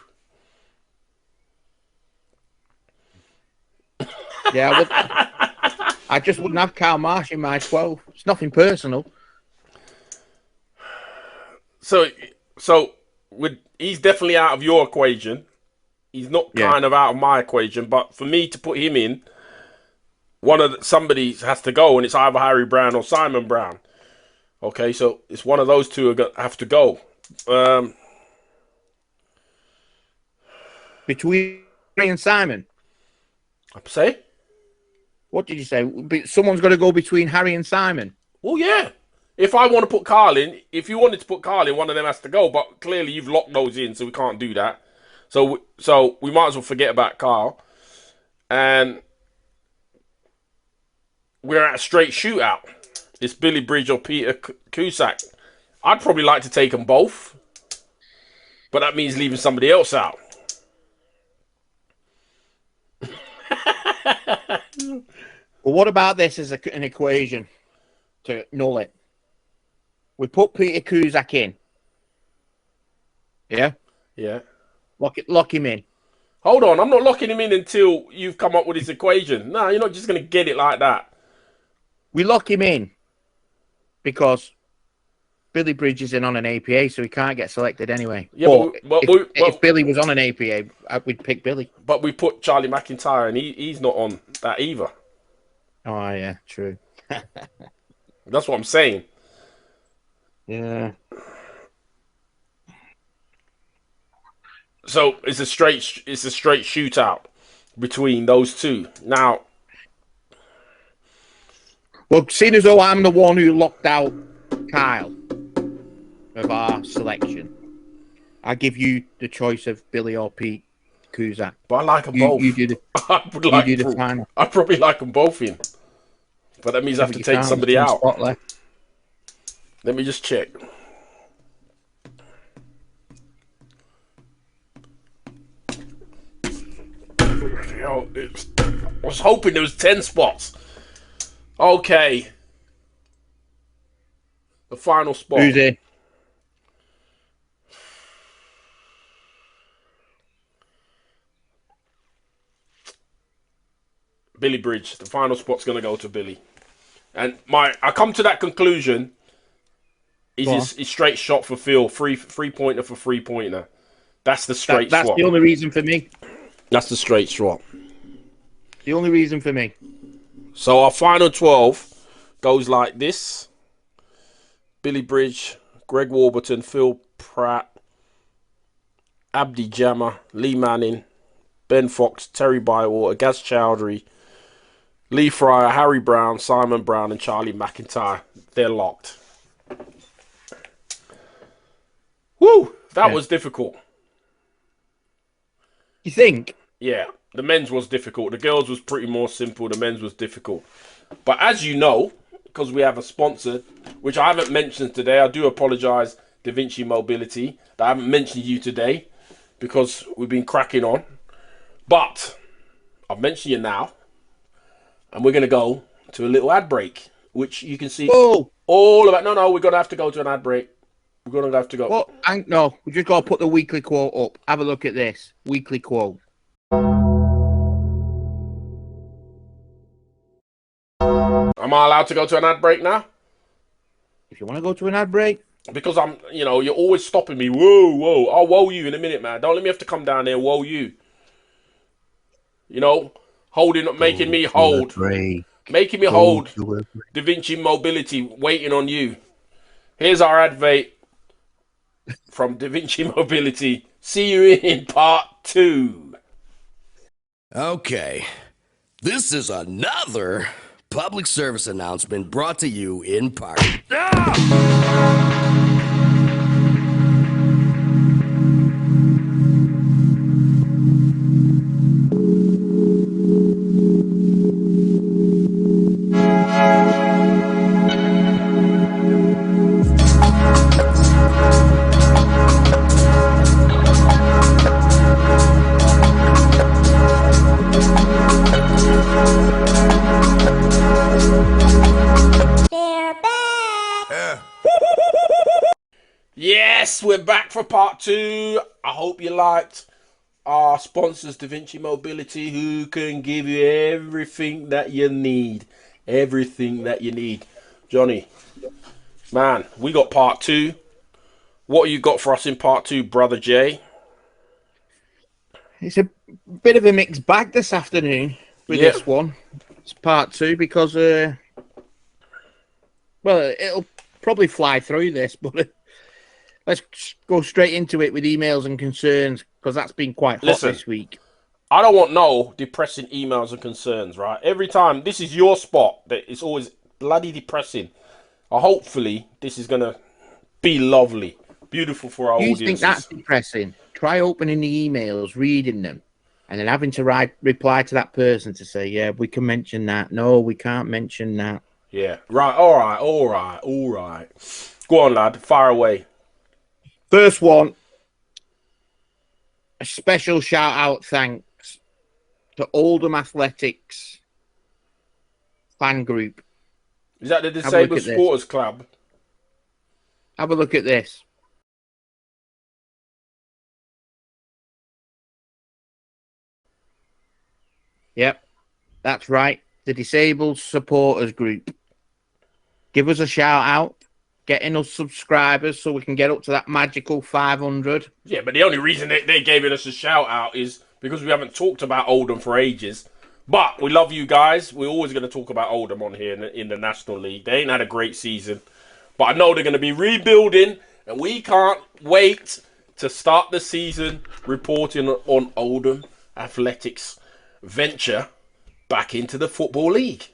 Yeah, I just wouldn't have Karl Marsh in my 12. It's nothing personal. So he's definitely out of your equation. He's not kind of out of my equation, but for me to put him in, somebody has to go, and it's either Harry Brown or Simon Brown. Okay, so it's one of those two have to go. Between Harry and Simon. Say? What did you say? Someone's got to go between Harry and Simon. Well, yeah. If I want to put Carl in, if you wanted to put Carl in, one of them has to go. But clearly you've locked those in, so we can't do that. So we might as well forget about Carl. And we're at a straight shootout. It's Billy Bridge or Peter Cusack. I'd probably like to take them both. But that means leaving somebody else out. Well, what about this as an equation to null it? We put Peter Cusack in. Yeah? Yeah. Lock him in. Hold on, I'm not locking him in until you've come up with this equation. No, you're not just going to get it like that. We lock him in because Billy Bridge is in on an APA, so he can't get selected anyway. Yeah, if Billy was on an APA, we'd pick Billy. But we put Charlie McIntyre, and he's not on that either. Oh, yeah, true. That's what I'm saying. Yeah. So it's a straight shootout between those two. Now, Well, seeing as though I'm the one who locked out Kyle of our selection, I give you the choice of Billy or Pete Kuzak. But I like them You, both. you do the I you do the final. I'd probably like them both in. But that means I have But to you take can't, somebody there's one out. spot left. Let me just check. Yo, I was hoping there was 10 spots. Okay. The final spot. Who's in? Billy Bridge. The final spot's going to go to Billy. And I come to that conclusion. He's his straight shot for Phil. Three pointer for 3-pointer. That's the straight That's swap. the only reason for me. That's the straight swap. The only reason for me. So our final 12 goes like this. Billy Bridge, Greg Warburton, Phil Pratt, Abdi Jammer, Lee Manning, Ben Fox, Terry Bywater, Gaz Chowdhury, Lee Fryer, Harry Brown, Simon Brown, and Charlie McIntyre. They're locked. Woo! That was difficult. You think? Yeah, the men's was difficult. The girls was pretty more simple. The men's was difficult. But as you know, because we have a sponsor, which I haven't mentioned today, I do apologise, Da Vinci Mobility, that I haven't mentioned you today because we've been cracking on. But I've mentioned you now, and we're going to go to a little ad break, which you can see all about. No, we're going to have to go to an ad break. We're going to have to go. Well, no, we just got to put the weekly quote up. Have a look at this. Weekly quote. Am I allowed to go to an ad break now? If you want to go to an ad break. Because you're always stopping me. Whoa. I'll whoa you in a minute, man. Don't let me have to come down there and whoa you. Making me hold. Da Vinci Mobility, waiting on you. Here's our advert from Da Vinci Mobility. See you in part 2. Okay, this is another public service announcement brought to you in part. Yes, we're back for part 2. I hope you liked our sponsors, Da Vinci Mobility, who can give you everything that you need. Everything that you need. Johnny, man, we got part 2. What you got for us in part 2, Brother Jay? It's a bit of a mixed bag this afternoon with this one. It's part 2 because, it'll probably fly through this, but let's go straight into it with emails and concerns because that's been quite hot this week. I don't want no depressing emails and concerns, right? Every time, this is your spot that it's always bloody depressing. Hopefully, this is going to be lovely, beautiful for our audience. You think that's depressing? Try opening the emails, reading them, and then having to reply to that person to say, yeah, we can mention that. No, we can't mention that. Yeah, right, all right. Go on, lad, fire away. First one, a special shout out thanks to Oldham Athletics fan group. Is that the Disabled Supporters Club? Have a look at this. Yep, that's right. The Disabled Supporters Group. Give us a shout out. Getting us subscribers so we can get up to that magical 500. Yeah, but the only reason they gave us a shout out is because we haven't talked about Oldham for ages. But we love you guys. We're always going to talk about Oldham on here in the National League. They ain't had a great season. But I know they're going to be rebuilding. And we can't wait to start the season reporting on Oldham Athletics' venture back into the Football League.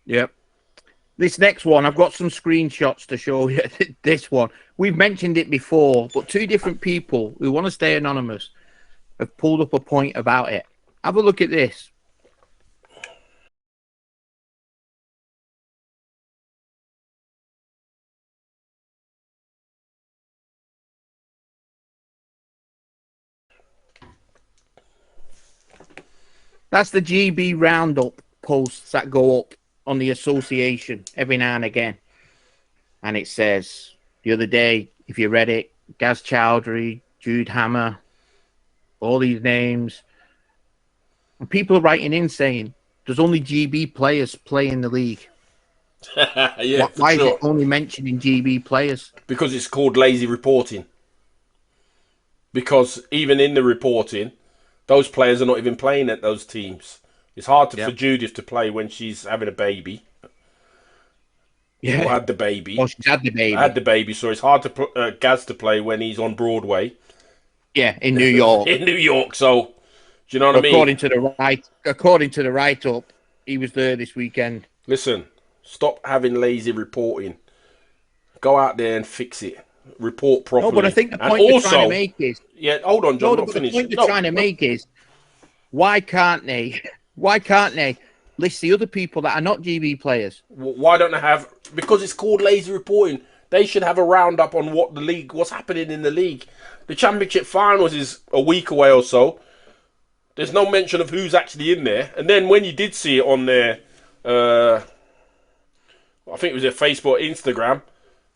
Yep. This next one, I've got some screenshots to show you. This one, we've mentioned it before, but two different people who want to stay anonymous have pulled up a point about it. Have a look at this. That's the GB roundup posts that go up on the association every now and again. And it says, the other day, if you read it, Gaz Chowdhury, Jude Hammer, all these names. And people are writing in saying, there's only GB players play in the league. Yeah, Why for is sure. it only mentioning GB players? Because it's called lazy reporting. Because even in the reporting, those players are not even playing at those teams. It's hard for Judith to play when she's having a baby. Yeah. Or had the baby. Oh, she's had the baby. Had the baby, so it's hard to Gaz to play when he's on Broadway. Yeah, in New York. In New York, so do you know what I mean? According to the write-up, he was there this weekend. Listen, stop having lazy reporting. Go out there and fix it. Report properly. No, but I think the point they're trying to make is... Yeah, hold on, John, no, not the finished. point they're trying to make is, why can't they list the other people that are not GB players? Why don't they have... Because it's called lazy reporting. They should have a roundup on what's happening in the league. The championship finals is a week away or so. There's no mention of who's actually in there. And then when you did see it on their... I think it was their Facebook, Instagram,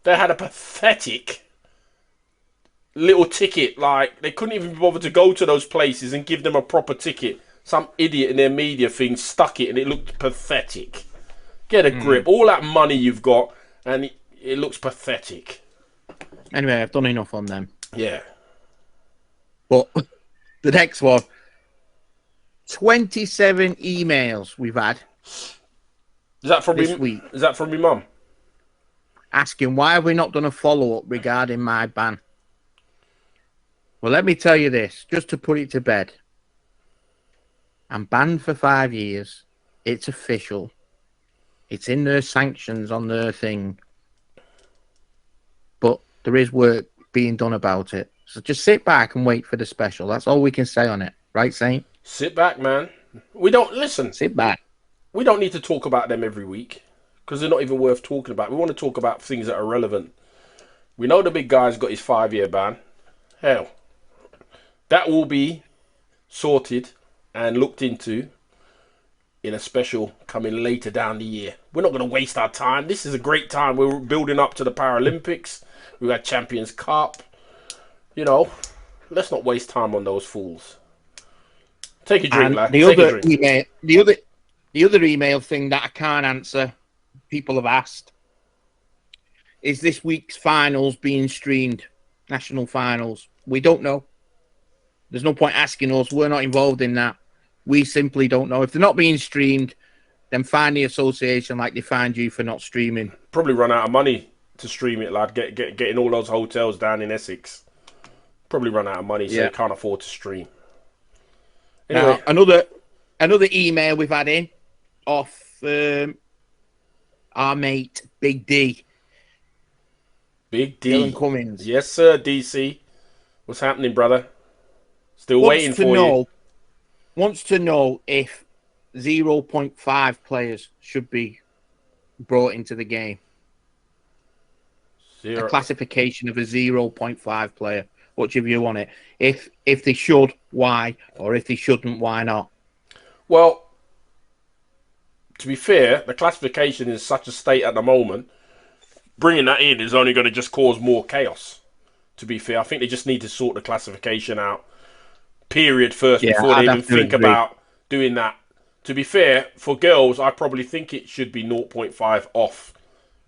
they had a pathetic little ticket. Like, they couldn't even bother to go to those places and give them a proper ticket. Some idiot in their media thing stuck it and it looked pathetic. Get a grip. All that money you've got and it looks pathetic. Anyway, I've done enough on them. Yeah. But the next one, 27 emails we've had. Is that from this week? Is that from your mum? Asking why have we not done a follow-up regarding my ban? Well, let me tell you this, just to put it to bed. I'm banned for 5 years. It's official. It's in their sanctions on their thing. But there is work being done about it. So just sit back and wait for the special. That's all we can say on it. Right, Saint? Sit back, man. We don't... Listen. Sit back. We don't need to talk about them every week. Because they're not even worth talking about. We want to talk about things that are relevant. We know the big guy's got his 5-year ban. Hell. That will be sorted and looked into in a special coming later down the year. We're not going to waste our time. This is a great time. We're building up to the Paralympics. We've had Champions Cup. You know, let's not waste time on those fools. Take a drink, lad. The other email thing that I can't answer, people have asked, is this week's finals being streamed? National finals. We don't know. There's no point asking us. We're not involved in that. We simply don't know. If they're not being streamed, then fine the association like they fined you for not streaming. Probably run out of money to stream it, lad. Getting all those hotels down in Essex. Probably run out of money, so they can't afford to stream. Anyway. Now, another email we've had in off our mate Big D. Big D. Dylan Cummins. Yes, sir, DC. What's happening, brother? Still waiting for you. Wants to know if 0.5 players should be brought into the game. A classification of a 0.5 player. What's your view on it? If they should, why? Or if they shouldn't, why not? Well, to be fair, the classification is such a state at the moment. Bringing that in is only going to just cause more chaos. To be fair, I think they just need to sort the classification out. Period first before they even think about doing that. To be fair, for girls, I probably think it should be 0.5 off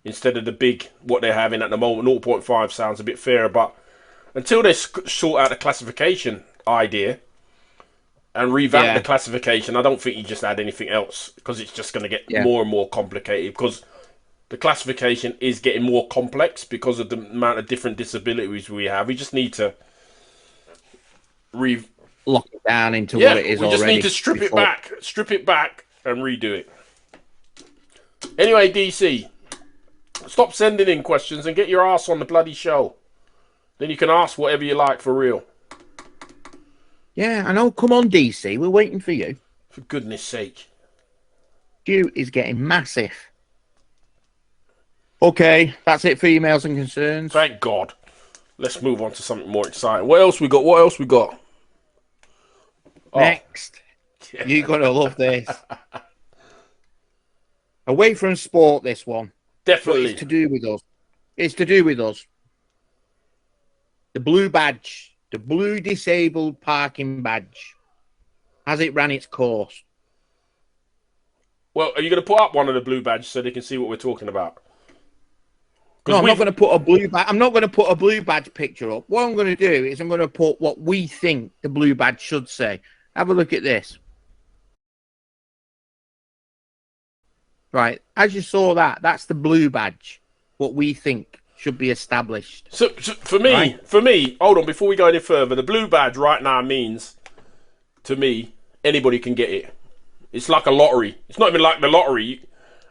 instead of the big what they're having at the moment. 0.5 sounds a bit fairer, but until they sort out the classification idea and revamp the classification, I don't think you just add anything else because it's just going to get more and more complicated because the classification is getting more complex because of the amount of different disabilities we have. We just need to lock it down into what it is already. We just need to strip it back and redo it. Anyway, DC, stop sending in questions and get your ass on the bloody show. Then you can ask whatever you like for real. Yeah, I know. Come on, DC. We're waiting for you. For goodness sake. Queue is getting massive. Okay, that's it for emails and concerns. Thank God. Let's move on to something more exciting. What else we got? What else we got? Next. You're going to love this. Away from sport, this one. Definitely. But it's to do with us. It's to do with us. The blue badge. The blue disabled parking badge. Has it ran its course? Well, are you going to put up one of the blue badges so they can see what we're talking about? No, I'm not going to put a blue badge. I'm not going to put a blue badge picture up. What I'm going to do is I'm going to put what we think the blue badge should say. Have a look at this. Right, as you saw that's the blue badge. What we think should be established. So for me, hold on, before we go any further, the blue badge right now means, to me, anybody can get it. It's like a lottery. It's not even like the lottery.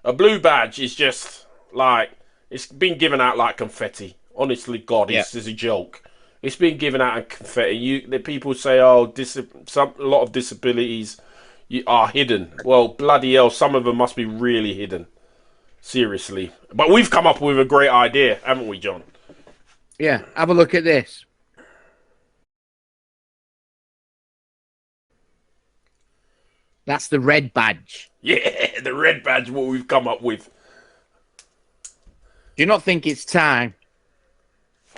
A blue badge is just like, it's been given out like confetti. Honestly, God, it's a joke. It's been given out in confetti. The people say, oh, a lot of disabilities are hidden. Well, bloody hell, some of them must be really hidden. Seriously. But we've come up with a great idea, haven't we, John? Yeah, have a look at this. That's the red badge. Yeah, the red badge, what we've come up with. Do you not think it's time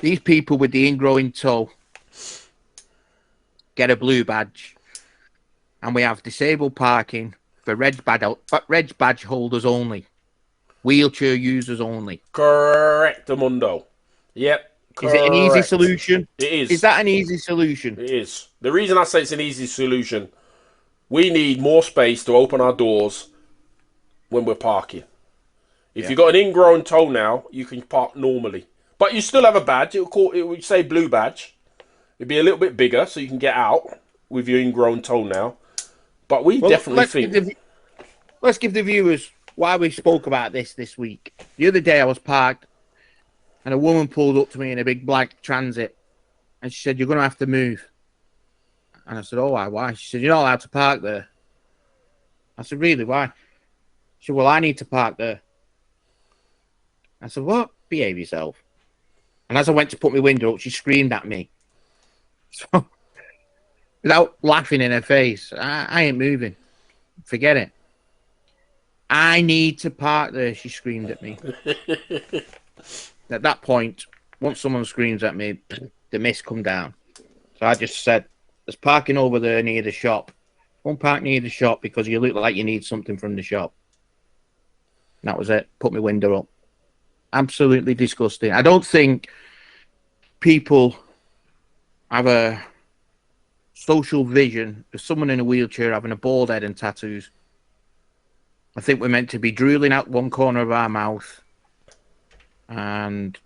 these people with the ingrowing toe get a blue badge? And we have disabled parking for red badge holders only. Wheelchair users only. Correct, Mundo. Yep. Correct. Is it an easy solution? It is. Is that an easy solution? It is. The reason I say it's an easy solution, we need more space to open our doors when we're parking. If you've got an ingrown toenail, you can park normally. But you still have a badge. It would say blue badge. It'd be a little bit bigger so you can get out with your ingrown toenail. But definitely think... Let's give the viewers why we spoke about this week. The other day I was parked and a woman pulled up to me in a big black Transit and she said, you're going to have to move. And I said, oh, why? She said, you're not allowed to park there. I said, really, why? She said, well, I need to park there. I said, what? Behave yourself. And as I went to put my window up, she screamed at me. So, without laughing in her face, I ain't moving. Forget it. I need to park there, she screamed at me. At that point, once someone screams at me, the mist come down. So I just said, there's parking over there near the shop. Don't park near the shop because you look like you need something from the shop. And that was it. Put my window up. Absolutely disgusting. I don't think people have a social vision of someone in a wheelchair having a bald head and tattoos. I think we're meant to be drooling out one corner of our mouth and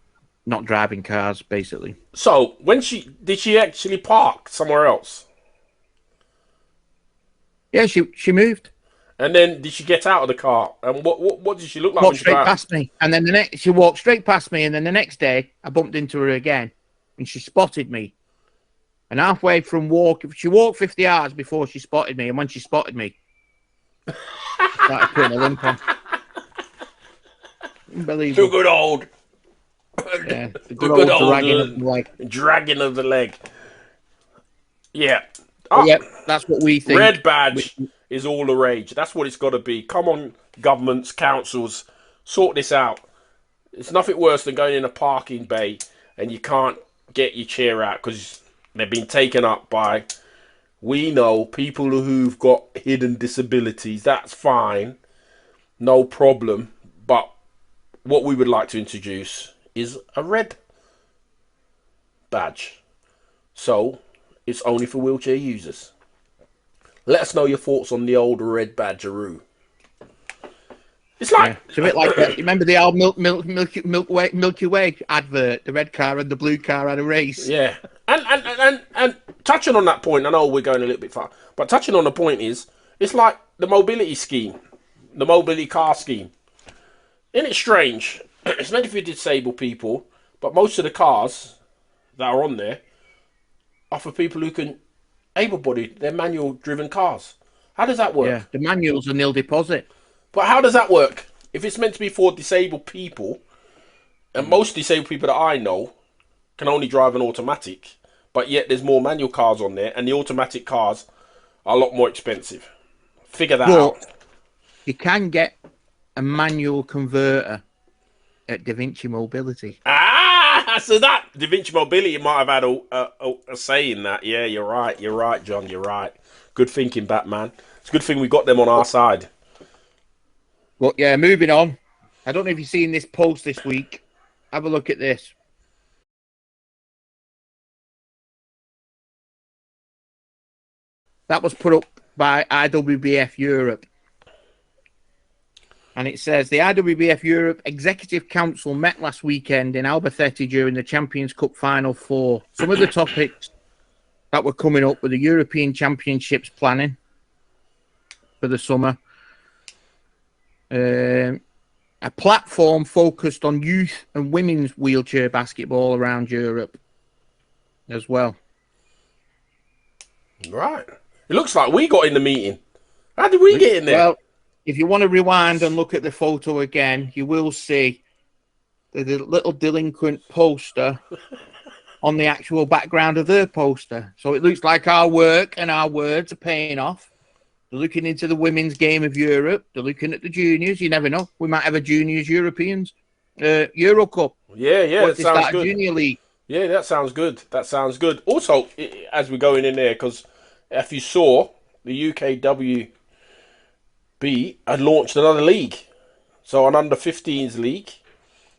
not driving cars, basically. So, did she actually park somewhere else? Yeah, she moved. And then did she get out of the car? And what did she look like? Walked straight past me, and then she walked straight past me, and then the next day I bumped into her again, and she spotted me. And halfway from she walked 50 yards before she spotted me, and when she spotted me, she started putting a limp on. Unbelievable. Too good old. Yeah, the good old dragging of the leg. Yeah. Yep, that's what we think. Red badge is all the rage. That's what it's got to be. Come on, governments, councils, sort this out. It's nothing worse than going in a parking bay and you can't get your chair out because they've been taken up by, we know, people who've got hidden disabilities. That's fine. No problem. But what we would like to introduce is a red badge. So it's only for wheelchair users. Let us know your thoughts on the old red badgeroo. It's like it's a bit like that. Remember the old Milky Way advert? The red car and the blue car had a race. Yeah, and touching on that point, I know we're going a little bit far, but touching on the point is, it's like the mobility scheme, the mobility car scheme. Isn't it strange? It's meant for disabled people, but most of the cars that are on there are for people who can able-bodied. They're manual-driven cars. How does that Yeah, work? the manual's a nil deposit. But how does that work? If it's meant to be for disabled people, and most disabled people that I know can only drive an automatic, but yet there's more manual cars on there, and the automatic cars are a lot more expensive. Figure that out. But you can get a manual converter at Da Mobility. Ah, so that Da Vinci Mobility might have had a say in that. Yeah, you're right. You're right, John. You're right. Good thinking, Batman. It's a good thing we got them on our side. But yeah, moving on. I don't know if you've seen this post this week. Have a look at this. That was put up by I.W.B.F. Europe. And it says, the I.W.B.F. Europe Executive Council met last weekend in Albacete during the Champions Cup Final 4. Some of the topics that were coming up were the European Championships planning for the summer, a platform focused on youth and women's wheelchair basketball around Europe as well. Right. It looks like we got in the meeting. How did we get in there? Well, if you want to rewind and look at the photo again, you will see the little delinquent poster on the actual background of their poster. So it looks like our work and our words are paying off. They're looking into the women's game of Europe. They're looking at the juniors. You never know. We might have a juniors Europeans Euro Cup. Yeah, that sounds good. Junior league. Yeah, that sounds good. That sounds good. Also, as we're going in there, because if you saw, the UKWB had launched another league. So an under-15s league,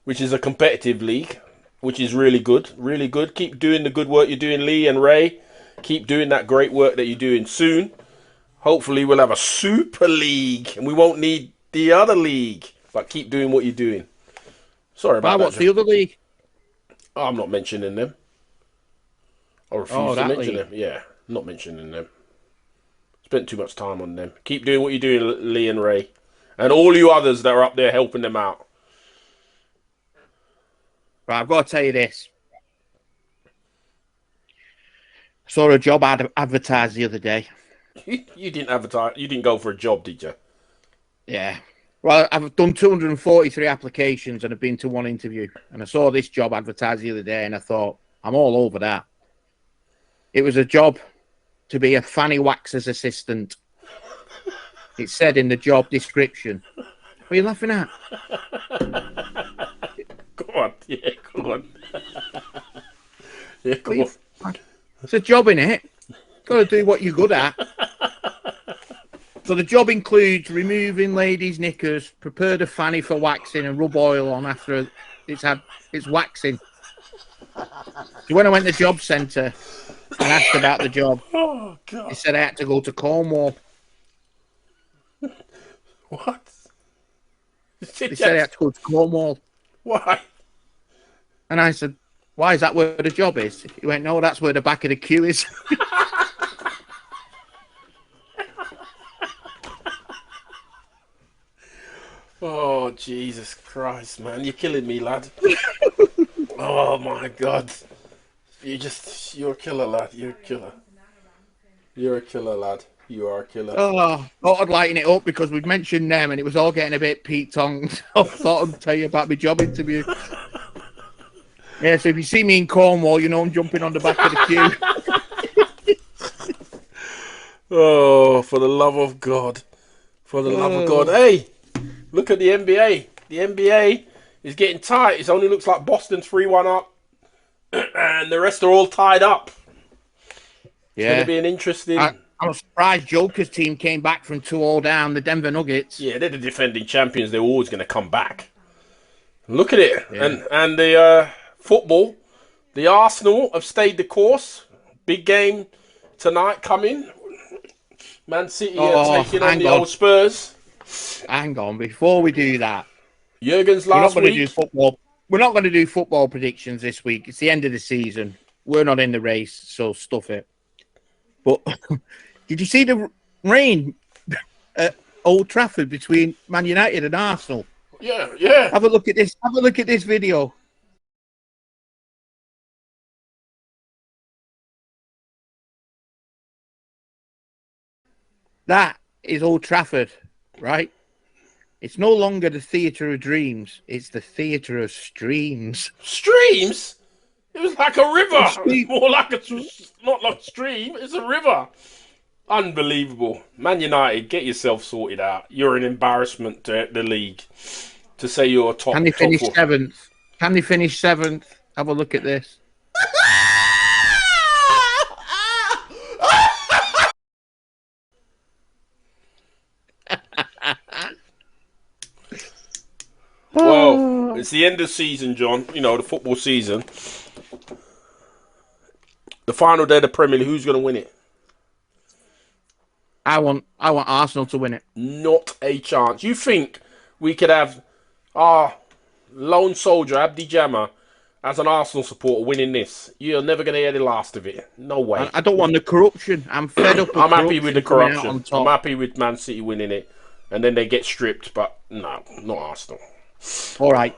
which is a competitive league, which is really good. Really good. Keep doing the good work you're doing, Lee and Ray. Keep doing that great work that you're doing soon. Hopefully we'll have a super league and we won't need the other league. But keep doing what you're doing. Sorry about that. What's the other league? Oh, I'm not mentioning them. I refuse to mention them. Yeah, not mentioning them. Spent too much time on them. Keep doing what you're doing, Lee and Ray. And all you others that are up there helping them out. Right, I've got to tell you this. I saw a job advertised the other day. You didn't advertise. You didn't go for a job, did you? Yeah. Well, I've done 243 applications and I've been to one interview. And I saw this job advertised the other day and I thought, I'm all over that. It was a job to be a fanny waxer's assistant. It said in the job description. What are you laughing at? Go on. Yeah, go on. Yeah, go on. It's a job, innit? Got to do what you're good at. So the job includes removing ladies' knickers, prepare the fanny for waxing, and rub oil on after it's waxing. So when I went to the job centre and asked about the job, he said I had to go to Cornwall. What? He said I had to go to Cornwall. Why? And I said, why is that where the job is? He went, no, that's where the back of the queue is. Oh, Jesus Christ, man. You're killing me, lad. Oh, my God. You're a killer, lad. You're a killer. You're a killer, lad. You are a killer. Oh, thought I'd lighten it up because we'd mentioned them and it was all getting a bit peaked-tongued. I thought I'd tell you about my job interview. Yeah, so if you see me in Cornwall, you know I'm jumping on the back of the queue. Oh, for the love of God. For the love of God. Hey, look at the NBA. The NBA is getting tight. It only looks like Boston's 3-1 up. And the rest are all tied up. It's going to be an interesting... I'm surprised Joker's team came back from 2-0 down, the Denver Nuggets. Yeah, they're the defending champions. They're always going to come back. Look at it. Yeah. And the football, the Arsenal have stayed the course. Big game tonight coming. Man City are taking on the old Spurs. Hang on, before we do that. Jurgen's last week. We're not going to do football predictions this week. It's the end of the season. We're not in the race, so stuff it. But did you see the rain at Old Trafford between Man United and Arsenal? Yeah. Have a look at this. Have a look at this video. That is Old Trafford, right? It's no longer the theatre of dreams. It's the theatre of streams. Streams? It was like a river. Stream. More like not like a stream. It's a river. Unbelievable. Man United, get yourself sorted out. You're an embarrassment to the league. To say you're a top. Can they finish top 7th? Can they finish 7th? Have a look at this. Well, it's the end of the season, John. You know, the football season. The final day of the Premier League, who's going to win it? I want Arsenal to win it. Not a chance. You think we could have our lone soldier, Abdi Jammer, as an Arsenal supporter winning this? You're never going to hear the last of it. No way. I don't want the corruption. I'm fed up. I'm happy with the corruption. I'm I'm happy with Man City winning it. And then they get stripped. But no, not Arsenal. All right.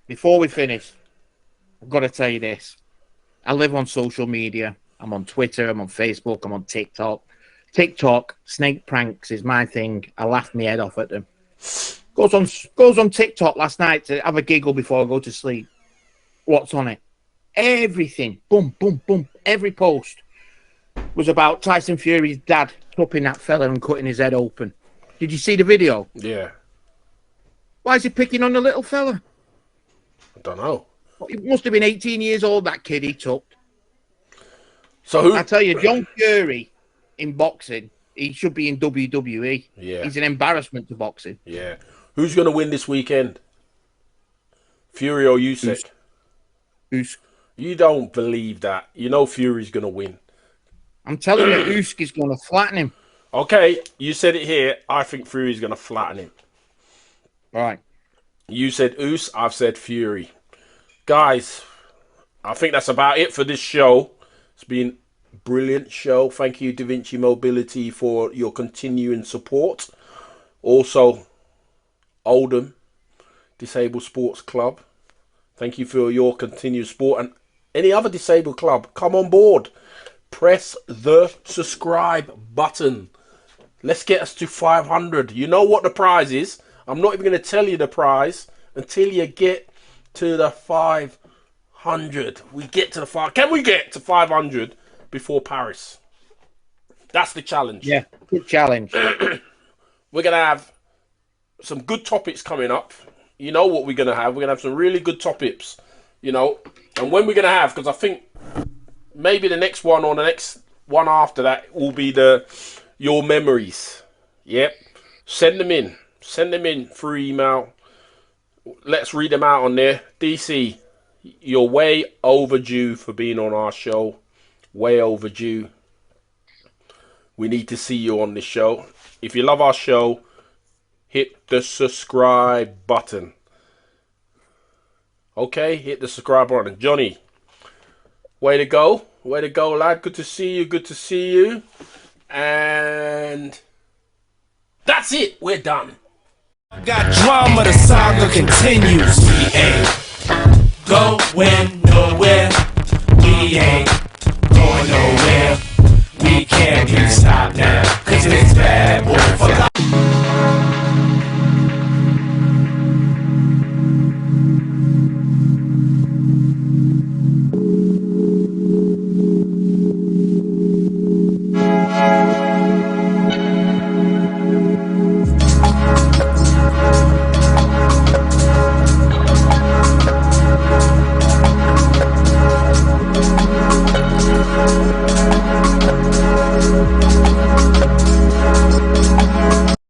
Before we finish, I've got to tell you this. I live on social media. I'm on Twitter. I'm on Facebook. I'm on TikTok. Snake pranks is my thing. I laugh my head off at them. Goes on TikTok last night to have a giggle before I go to sleep. What's on it? Everything. Boom, boom, boom. Every post was about Tyson Fury's dad chopping that fella and cutting his head open. Did you see the video? Yeah. Why is he picking on the little fella? I don't know. He must have been 18 years old, that kid he took. So who? I tell you, John Fury in boxing, he should be in WWE. Yeah. He's an embarrassment to boxing. Yeah. Who's going to win this weekend? Fury or Usyk? Usyk. You don't believe that. You know Fury's going to win. I'm telling you, Usyk is going to flatten him. Okay, you said it here. I think Fury's going to flatten him. Right. You said Us, I've said Fury. Guys, I think that's about it for this show. It's been a brilliant show. Thank you, Da Vinci Mobility, for your continuing support. Also, Oldham Disabled Sports Club. Thank you for your continued support. And any other disabled club, come on board. Press the subscribe button. Let's get us to 500. You know what the prize is. I'm not even going to tell you the prize until you get to the 500. We get to the 5. Can we get to 500 before Paris? That's the challenge. Yeah, good challenge. We're going to have some good topics coming up. You know what we're going to have. We're going to have some really good topics. You know, and when we're going to have, because I think maybe the next one or the next one after that will be your memories. Yep. Send them in. Send them in through email. Let's read them out on there. DC, you're way overdue for being on our show. Way overdue. We need to see you on this show. If you love our show, hit the subscribe button. Okay, hit the subscribe button. Johnny, way to go. Way to go, lad. Good to see you. Good to see you. And that's it. We're done. Got drama, the saga continues.